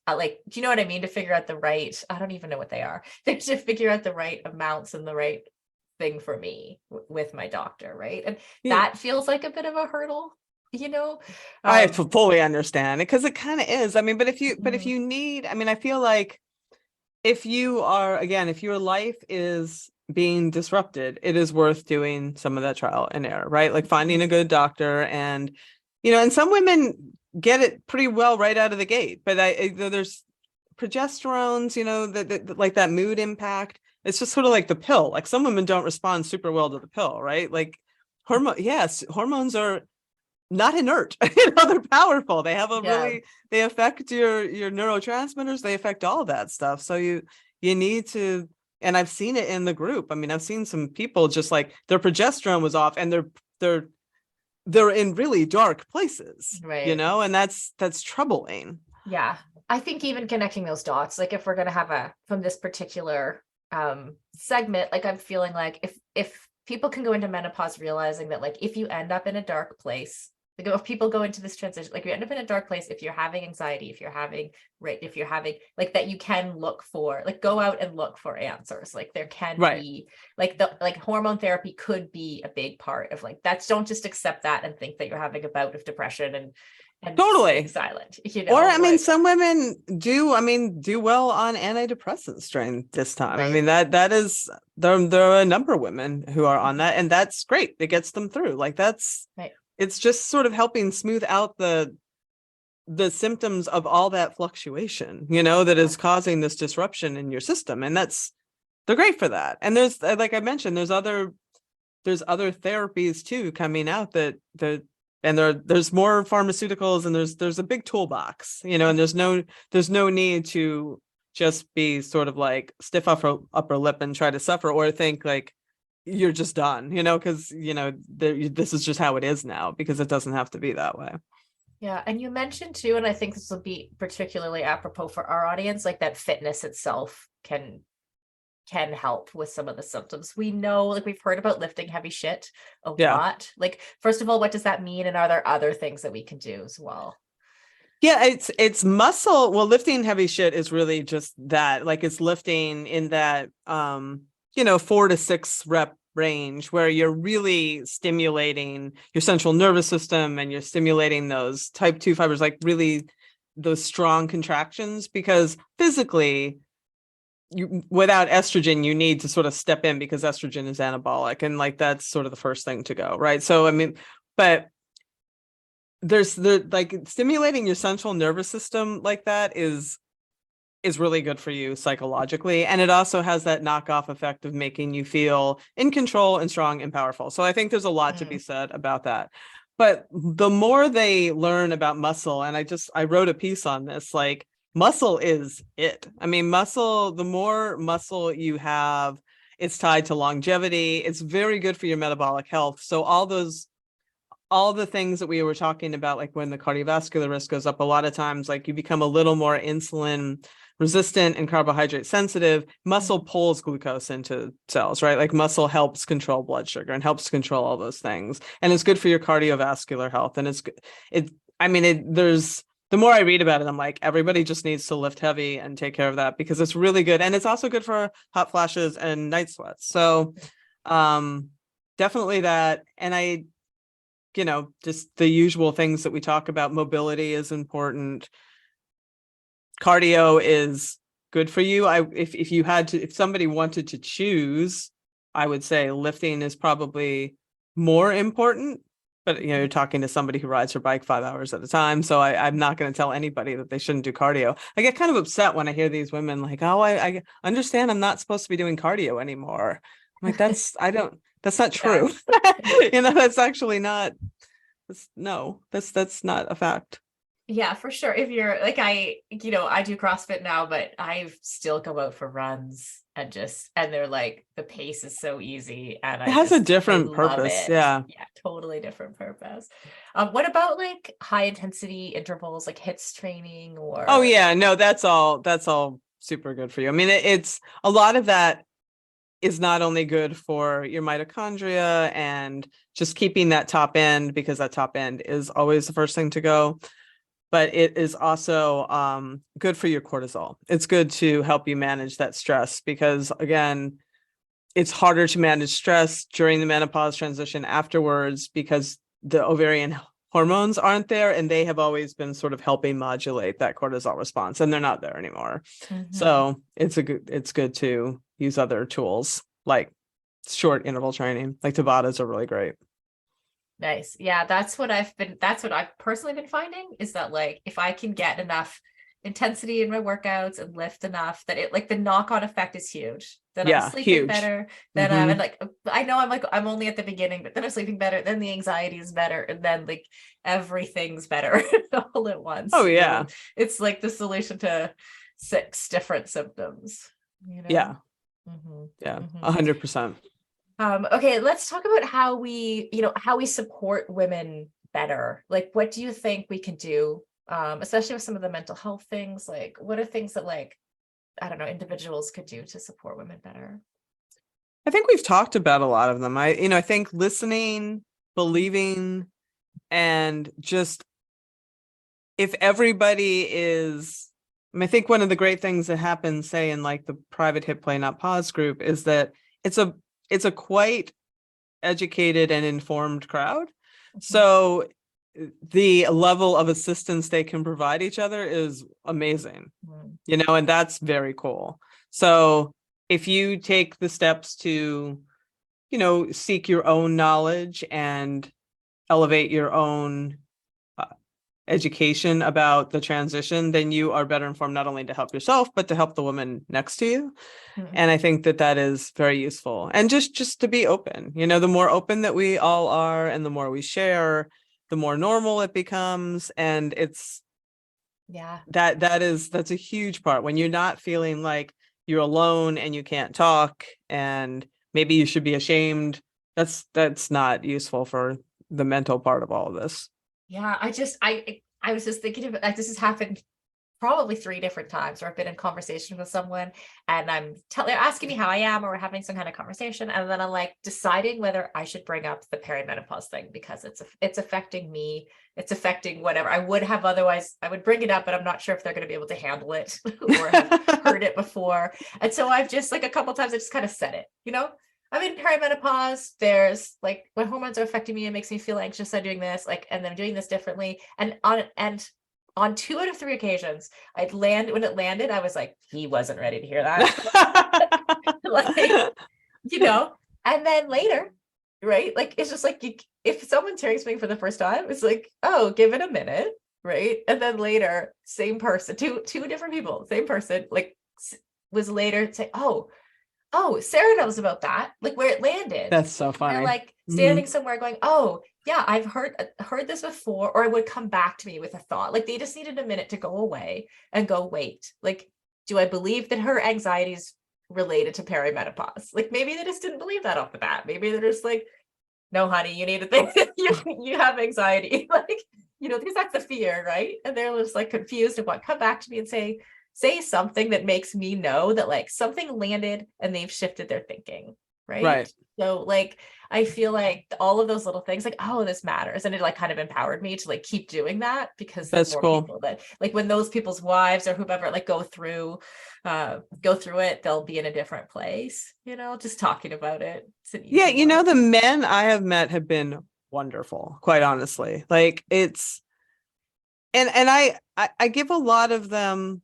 like, do you know what I mean? To figure out the right, I don't even know what they are. They to figure out the right amounts and the right thing for me with my doctor, right? And that feels like a bit of a hurdle, I fully understand it, because it kind of is. I mean, but if you need, I mean, I feel like if your life is being disrupted, it is worth doing some of that trial and error, right? Like finding a good doctor. And and some women get it pretty well right out of the gate, but there's progesterones, that like that mood impact. It's just sort of like the pill. Like some women don't respond super well to the pill, right? Like hormones are not inert. They're powerful. They have they affect your neurotransmitters. They affect all that stuff. So you need to, and I've seen it in the group. I mean, I've seen some people just like their progesterone was off and they're in really dark places, right? And that's troubling. Yeah. I think even connecting those dots, like if we're going to have from this particular segment, like I'm feeling like if people can go into menopause realizing that, like, if you end up in a dark place, like if people go into this transition, like you end up in a dark place, if you're having anxiety, if you're having like that, you can go out and look for answers. Like there can be like hormone therapy could be a big part of like that's, don't just accept that and think that you're having a bout of depression and totally silent, or I mean, some women do well on antidepressants during this time. I mean, that is there are a number of women who are on that, and that's great. It gets them through. Like that's it's just sort of helping smooth out the symptoms of all that fluctuation, that is causing this disruption in your system. And they're great for that. And there's, like I mentioned, there's other therapies too coming out and there's more pharmaceuticals, and there's a big toolbox, and there's no need to just be sort of like stiff upper lip and try to suffer, or think like you're just done, because this is just how it is now, because it doesn't have to be that way. Yeah, and you mentioned too, and I think this will be particularly apropos for our audience, like that fitness itself can help with some of the symptoms. We know, like we've heard about lifting heavy shit a Yeah. lot. Like, first of all, what does that mean? And are there other things that we can do as well? Yeah, it's muscle. Well, lifting heavy shit is really just that. Like it's lifting in that 4 to 6 rep range where you're really stimulating your central nervous system and you're stimulating those type 2 fibers, like really those strong contractions, because physically you without estrogen you need to sort of step in because estrogen is anabolic, and like that's sort of the first thing to go, right? So I mean, but there's the like stimulating your central nervous system like that is really good for you psychologically, and it also has that knockoff effect of making you feel in control and strong and powerful. So I think there's a lot to be said about that. But the more they learn about muscle, and I wrote a piece on this, like muscle is it. I mean, muscle, the more muscle you have, it's tied to longevity. It's very good for your metabolic health. So all the things that we were talking about, like when the cardiovascular risk goes up, a lot of times, like you become a little more insulin resistant and carbohydrate sensitive. Muscle pulls glucose into cells, right? Like muscle helps control blood sugar and helps control all those things. And it's good for your cardiovascular health. And there's, the more I read about it, I'm like, everybody just needs to lift heavy and take care of that because it's really good. And it's also good for hot flashes and night sweats. So, definitely that. And just the usual things that we talk about. Mobility is important. Cardio is good for you. If somebody wanted to choose, I would say lifting is probably more important. But you're talking to somebody who rides her bike 5 hours at a time. So I'm not going to tell anybody that they shouldn't do cardio. I get kind of upset when I hear these women like, oh, I understand I'm not supposed to be doing cardio anymore. I'm like, that's not true. That's actually not. That's not a fact. Yeah, for sure. If you're like I do CrossFit now, but I still go out for runs and they're like the pace is so easy and It has a different love purpose. it. Yeah. Yeah, totally different purpose. What about like high intensity intervals like HIIT training or Oh yeah, no, that's all super good for you. I mean, it's a lot of that is not only good for your mitochondria and just keeping that top end, because that top end is always the first thing to go, but it is also good for your cortisol. It's good to help you manage that stress because, again, it's harder to manage stress during the menopause transition afterwards because the ovarian hormones aren't there and they have always been sort of helping modulate that cortisol response and they're not there anymore. So it's good to use other tools like short interval training, like Tabatas are really great. Nice. Yeah, that's what I've personally been finding is that like if I can get enough intensity in my workouts and lift enough that it like the knock-on effect is huge. Then I'm sleeping Huge. better. Then and like I know I'm only at the beginning, but then I'm sleeping better, then the anxiety is better, and then like everything's better all at once. Oh yeah. It's like the solution to 6 different symptoms, Yeah. Yeah. 100%. Okay, let's talk about how we support women better. Like, what do you think we can do, especially with some of the mental health things? Like, what are things that, like, I don't know, individuals could do to support women better? I think we've talked about a lot of them. I think listening, believing, and just if everybody is, I think one of the great things that happens, say, in like the private hit play not pause group is that it's a quite educated and informed crowd. So the level of assistance they can provide each other is amazing, and that's very cool. So if you take the steps to, seek your own knowledge and elevate your own education about the transition, then you are better informed not only to help yourself, but to help the woman next to you. And I think that is very useful. And just to be open, the more open that we all are and the more we share, the more normal it becomes. And it's that's a huge part when you're not feeling like you're alone and you can't talk and maybe you should be ashamed. That's not useful for the mental part of all of this. Yeah, I was just thinking of like this has happened probably 3 different times where I've been in conversation with someone and they're asking me how I am, or we're having some kind of conversation, and then I'm like deciding whether I should bring up the perimenopause thing because it's affecting me, it's affecting whatever I would have otherwise. I would bring it up, but I'm not sure if they're going to be able to handle it or have heard it before. And so I've just like a couple times I just kind of said it, I'm in perimenopause. There's like my hormones are affecting me. It makes me feel anxious. I'm doing this, like, and I'm doing this differently. And on 2 out of 3 occasions, when it landed, I was like, he wasn't ready to hear that. Like, and then later, right? Like, it's just like, if someone's hearing something for the first time, it's like, oh, give it a minute, right? And then later, same person, two different people, same person, like, was later say, oh, Sarah knows about that, like where it landed. That's so funny. They're like standing somewhere going, oh, yeah, I've heard this before, or it would come back to me with a thought. Like they just needed a minute to go away and go, wait, like, do I believe that her anxiety is related to perimenopause? Like maybe they just didn't believe that off the bat. Maybe they're just like, no, honey, you need to think that you have anxiety. Like, because that's the fear, right? And they're just like confused and what, come back to me and say something that makes me know that like something landed and they've shifted their thinking. Right. So like, I feel like all of those little things, like, oh, this matters. And it like kind of empowered me to like keep doing that, because that's more cool. People that like when those people's wives or whoever like go through it, they'll be in a different place, just talking about it. Yeah. The men I have met have been wonderful, quite honestly. Like it's, and I give a lot of them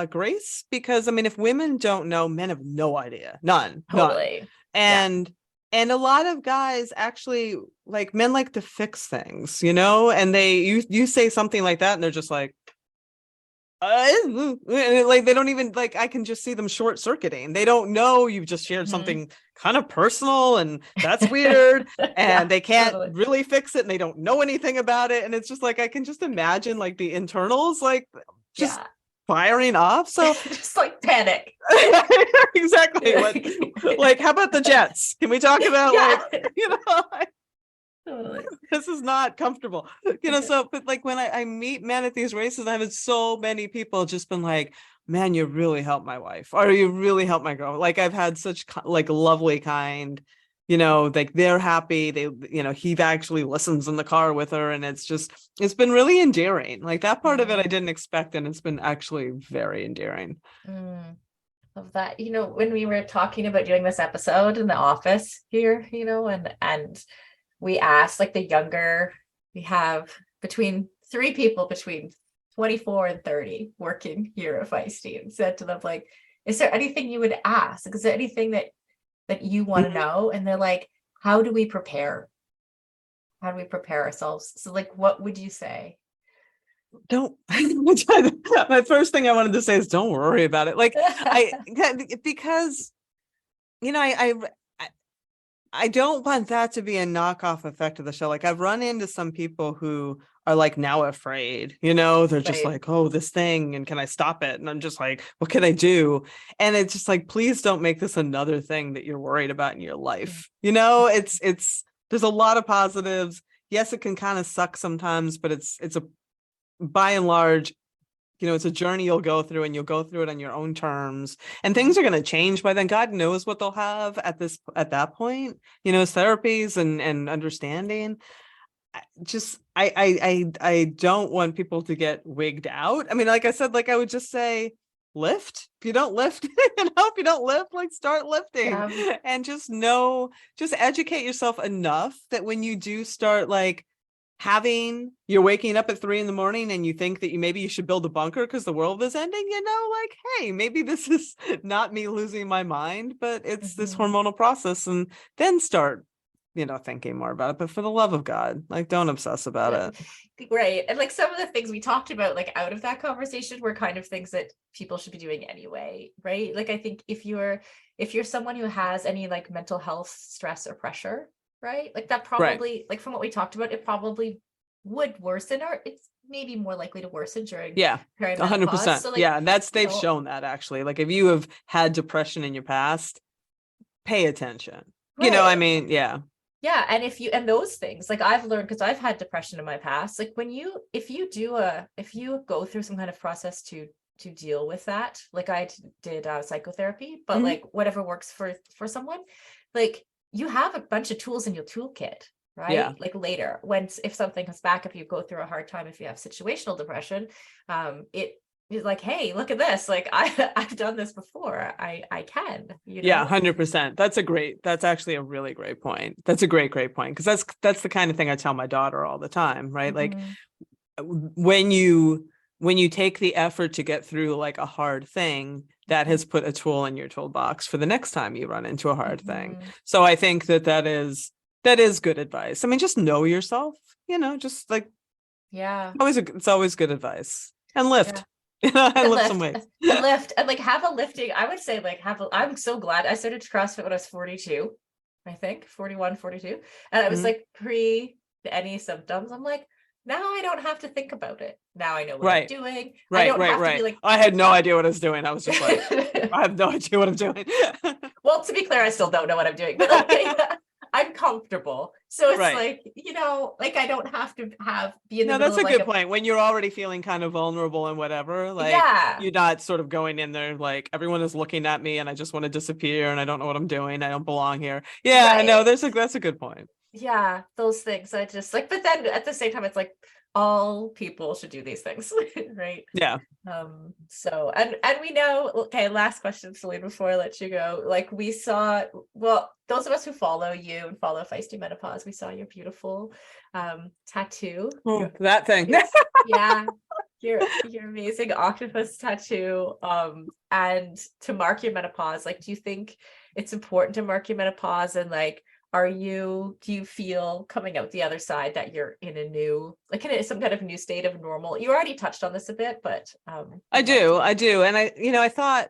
grace, because I mean, if women don't know, men have no idea. None. And a lot of guys actually, like, men like to fix things, and you say something like that and they're just like like they don't even, like, I can just see them short circuiting. They don't know you've just shared something kind of personal and that's weird. And they can't really fix it and they don't know anything about it. And it's just like, I can just imagine like the internals, like just firing off. So just like panic. Exactly. Like, how about the jets? Can we talk about Totally. This is not comfortable, so, but like when I meet men at these races, I've had so many people just been like, man, you really helped my wife, or you really helped my girl. Like I've had such like lovely kind, like they're happy. They, he actually listens in the car with her, and it's been really endearing. Like that part of it I didn't expect, and it's been actually very endearing. Of that, when we were talking about doing this episode in the office here, and we asked like the younger, we have between 3 people between 24 and 30 working here at Feisty, and said to them like, is there anything you would ask? Is there anything that you want to know? And they're like, how do we prepare ourselves? So like, what would you say? Don't my first thing I wanted to say is don't worry about it. Like because I don't want that to be a knockoff effect of the show. Like I've run into some people who are like now afraid, they're just like, oh, this thing, and can I stop it? And I'm just like, what can I do? And it's just like, please don't make this another thing that you're worried about in your life. It's there's a lot of positives. Yes, it can kind of suck sometimes, but it's a, by and large, it's a journey you'll go through, and you'll go through it on your own terms, and things are going to change by then. God knows what they'll have at that point, therapies and understanding. I don't want people to get wigged out. I mean, like I said, like I would just say, lift. If you don't lift, if you don't lift, like start lifting, and just educate yourself enough that when you do start like you're waking up at 3 a.m. and you think that maybe you should build a bunker because the world is ending, like, hey, maybe this is not me losing my mind, but it's this hormonal process, and then start, thinking more about it. But for the love of God, like, don't obsess about it. Right. And like some of the things we talked about, like out of that conversation, were kind of things that people should be doing anyway. Right. Like, I think if you're someone who has any like mental health stress or pressure, right, like that probably, like from what we talked about, it probably would worsen, or it's maybe more likely to worsen during 100%. So, like, and they've shown that actually, like if you have had depression in your past, pay attention. I mean, Yeah, and and those things, like I've learned, because I've had depression in my past, like if you go through some kind of process to deal with that, like did psychotherapy, but Mhm. like whatever works for someone, like you have a bunch of tools in your toolkit, Yeah. right? Like later, when if something comes back, if you go through a hard time, if you have situational depression, it is like, hey, look at this, like I've done this before, I can, Yeah, 100%. That's actually a really great point. That's a great point. Because that's the kind of thing I tell my daughter all the time, right? Like Mhm. when you take the effort to get through like a hard thing, that has put a tool in your toolbox for the next time you run into a hard thing. Mhm. So I think that is good advice. I mean, just know yourself, just like Yeah. it's always good advice. And Yeah. lift. And And lift some lift weights. and lift and like have a lifting. I would say like I'm so glad I started CrossFit when I was 42, I think 41, 42. And I was Mhm. like pre any symptoms. I'm like, now I don't have to think about it. Now I know what I'm Right. doing. I Right, don't right, have to be right. like, I had no idea what I was doing. I was just like, I have no idea what I'm doing. well, to be clear, I still don't know what I'm doing, but like I'm comfortable. So it's Right. like, like I don't have to be in the No, middle that's of a like good a, point. When you're already feeling kind of vulnerable and whatever, like yeah, you're not sort of going in there like everyone is looking at me and I just want to disappear and I don't know what I'm doing. I don't belong here. Yeah, no, right. that's a good point. Yeah, those things. I just like, but then at the same time, it's like all people should do these things, right? Yeah. So and we know, okay, last question, Celine, before I let you go. Like we saw, well, those of us who follow you and follow Feisty Menopause, we saw your beautiful tattoo. Oh, that thing. Yeah, your amazing octopus tattoo. And to mark your menopause, like, do you think it's important to mark your menopause? And like, do you feel coming out the other side that you're in a new, like in some kind of new state of normal? You already touched on this a bit, but I would love do. to. I do. And I thought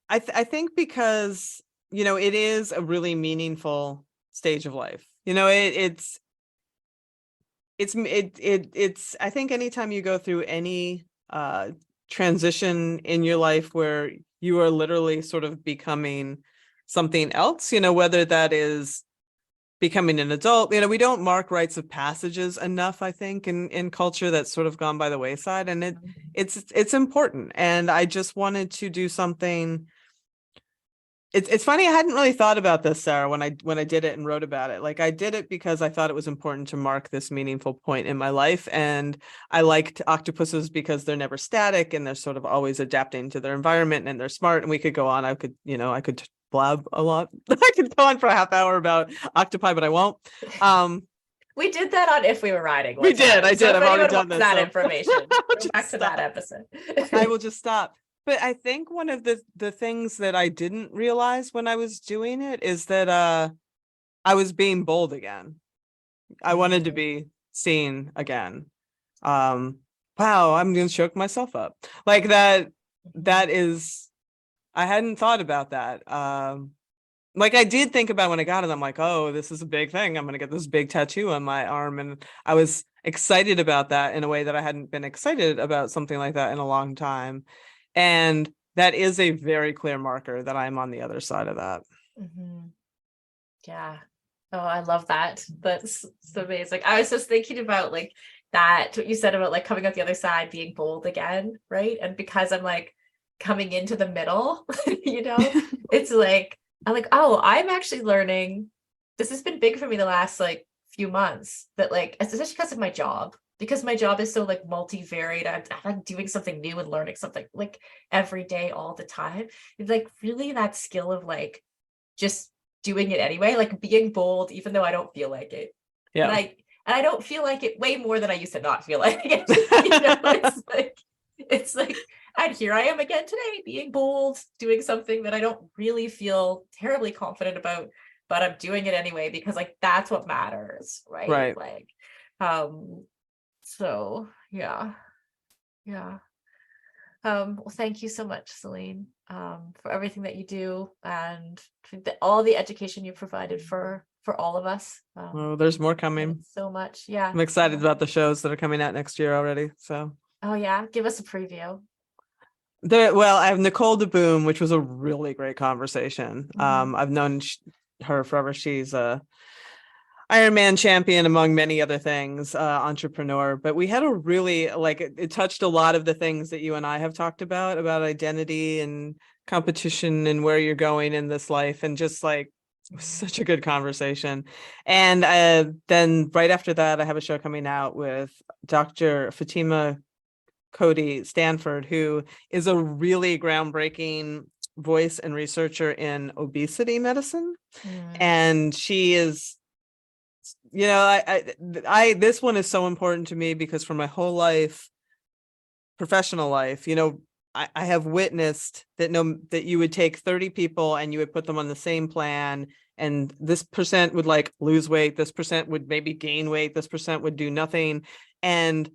I think because, it is a really meaningful stage of life. It's I think anytime you go through any transition in your life where you are literally sort of becoming something else, whether that is becoming an adult, we don't mark rites of passages enough, I think, in culture. That's sort of gone by the wayside, and it's important. And I just wanted to do something. It's funny, I hadn't really thought about this, Sarah, when I did it and wrote about it. Like I did it because I thought it was important to mark this meaningful point in my life. And I liked octopuses because they're never static and they're sort of always adapting to their environment and they're smart. And we could go on. I could blab a lot. I could go on for a half hour about octopi, but I won't. We did that on If We Were Riding We one did. time. I So did. if I've already anyone done wants this. that So information, I'll go just back to that stop. episode. I will just stop. But I think one of the things that I didn't realize when I was doing it is that I was being bold again. I wanted to be seen again. Um wow, I'm gonna choke myself up. Like that is I hadn't thought about that. Like I did think about when I got it, I'm like, oh, this is a big thing. I'm gonna get this big tattoo on my arm. And I was excited about that in a way that I hadn't been excited about something like that in a long time. And that is a very clear marker that I'm on the other side of that. Mhm. Yeah. Oh, I love that. That's so amazing. I was just thinking about like that, what you said about like coming out the other side, being bold again, right? And because I'm like coming into the middle, it's like, I'm like, oh, I'm actually learning. This has been big for me the last like few months, that like, especially because of my job, because my job is so like multivaried. I'm doing something new and learning something like every day, all the time. It's like really that skill of like just doing it anyway, like being bold, even though I don't feel like it. And Yeah. I don't feel like it way more than I used to not feel like it. It's like, and here I am again today, being bold, doing something that I don't really feel terribly confident about, but I'm doing it anyway because like that's what matters, right? Right. Like, so yeah, yeah. Well, thank you so much, Celine, for everything that you do and for all the education you provided for all of us. Well, there's more And coming. it's so much. Yeah. I'm excited about the shows that are coming out next year already. So Oh yeah. Give us a preview. I have Nicole DeBoom, which was a really great conversation. Mhm. I've known her forever. She's Ironman champion, among many other things, entrepreneur. But we had a really, like, it touched a lot of the things that you and I have talked about identity and competition and where you're going in this life. And just like, it was such a good conversation. And then right after that, I have a show coming out with Dr. Fatima Cody Stanford, who is a really groundbreaking voice and researcher in obesity medicine. And she is, I this one is so important to me because for my whole life, professional life, I have witnessed that you would take 30 people and you would put them on the same plan, and this percent would like lose weight, this percent would maybe gain weight, this percent would do nothing. And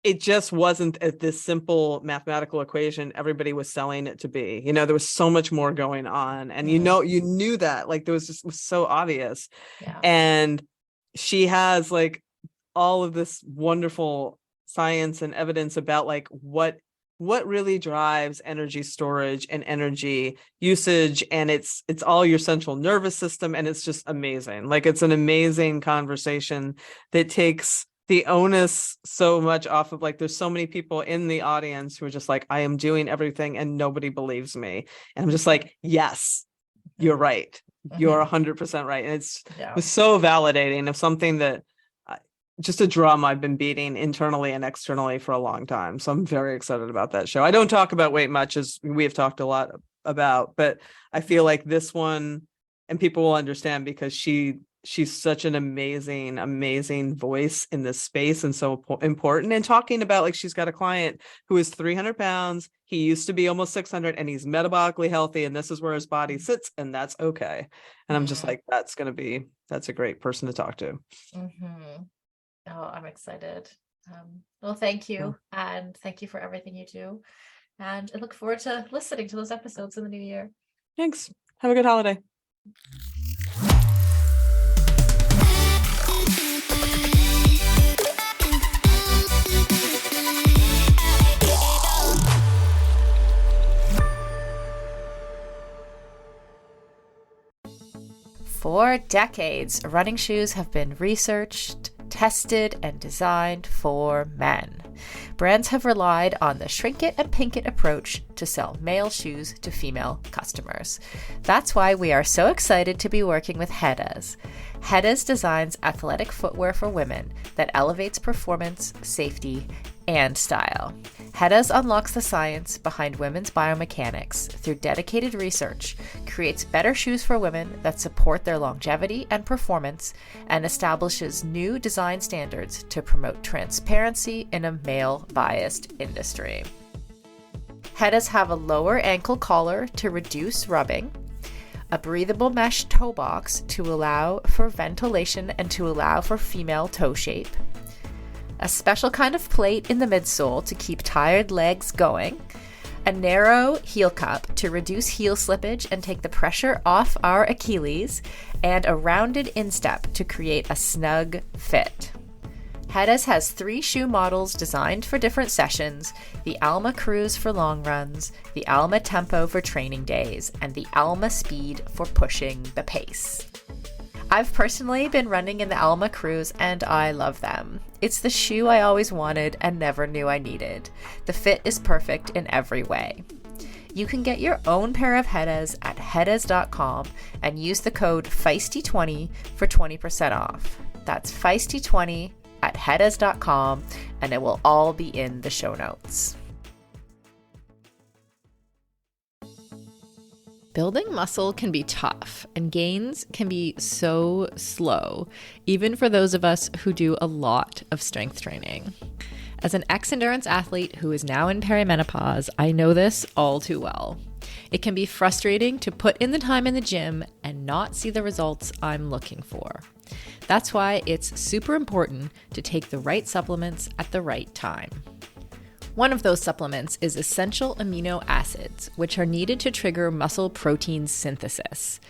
it just wasn't this simple mathematical equation everybody was selling it to be. There was so much more going on, and you knew that, like, there was just, it was so obvious. Yeah. And she has like all of this wonderful science and evidence about like what really drives energy storage and energy usage, and it's all your central nervous system, and it's just amazing. Like, it's an amazing conversation that takes the onus so much off of, like, there's so many people in the audience who are just like, I am doing everything and nobody believes me. And I'm just like, yes, you're right. You're 100% right. And it was so validating of something that just a drum I've been beating internally and externally for a long time. So I'm very excited about that show. I don't talk about weight much, as we have talked a lot about, but I feel like this one, and people will understand, because she's such an amazing voice in this space, and so important. And talking about, like, she's got a client who is 300 pounds. He used to be almost 600, and he's metabolically healthy, and this is where his body sits, and that's okay. And I'm just like, that's a great person to talk to. Oh, I'm excited. Well, thank you. And thank you for everything you do. And I look forward to listening to those episodes in the new year. Thanks. Have a good holiday. For decades, running shoes have been researched, tested, and designed for men. Brands have relied on the shrink it and pink it approach to sell male shoes to female customers. That's why we are so excited to be working with Hedas. Hedas designs athletic footwear for women that elevates performance, safety, and style. Hedas unlocks the science behind women's biomechanics through dedicated research, creates better shoes for women that support their longevity and performance, and establishes new design standards to promote transparency in a male-biased industry. Hedas have a lower ankle collar to reduce rubbing, a breathable mesh toe box to allow for ventilation and to allow for female toe shape, a special kind of plate in the midsole to keep tired legs going, a narrow heel cup to reduce heel slippage and take the pressure off our Achilles, and a rounded instep to create a snug fit. Hedas has 3 shoe models designed for different sessions: the Alma Cruise for long runs, the Alma Tempo for training days, and the Alma Speed for pushing the pace. I've personally been running in the Alma Cruise, and I love them. It's the shoe I always wanted and never knew I needed. The fit is perfect in every way. You can get your own pair of Hedas at hedas.com and use the code Feisty20 for 20% off. That's Feisty20 at hedas.com, and it will all be in the show notes. Building muscle can be tough, and gains can be so slow, even for those of us who do a lot of strength training. As an ex-endurance athlete who is now in perimenopause, I know this all too well. It can be frustrating to put in the time in the gym and not see the results I'm looking for. That's why it's super important to take the right supplements at the right time. One of those supplements is essential amino acids, which are needed to trigger muscle protein synthesis.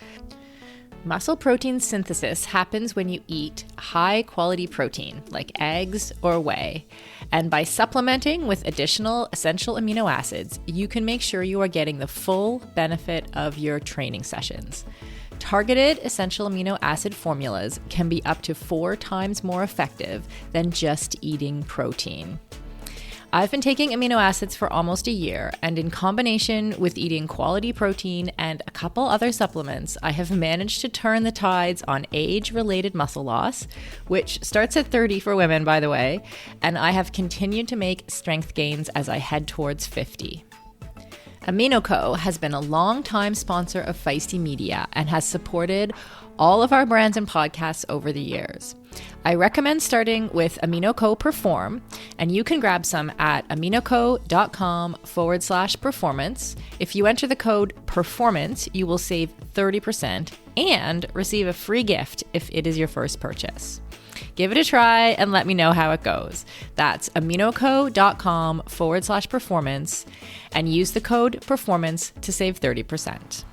Muscle protein synthesis happens when you eat high-quality protein, like eggs or whey. And by supplementing with additional essential amino acids, you can make sure you are getting the full benefit of your training sessions. Targeted essential amino acid formulas can be up to 4 times more effective than just eating protein. I've been taking amino acids for almost a year, and in combination with eating quality protein and a couple other supplements, I have managed to turn the tides on age-related muscle loss, which starts at 30 for women, by the way, and I have continued to make strength gains as I head towards 50. AminoCo has been a long-time sponsor of Feisty Media and has supported all of our brands and podcasts over the years. I recommend starting with AminoCo Perform, and you can grab some at aminoco.com/performance. If you enter the code PERFORMANCE, you will save 30% and receive a free gift if it is your first purchase. Give it a try and let me know how it goes. That's aminoco.com/performance and use the code PERFORMANCE to save 30%.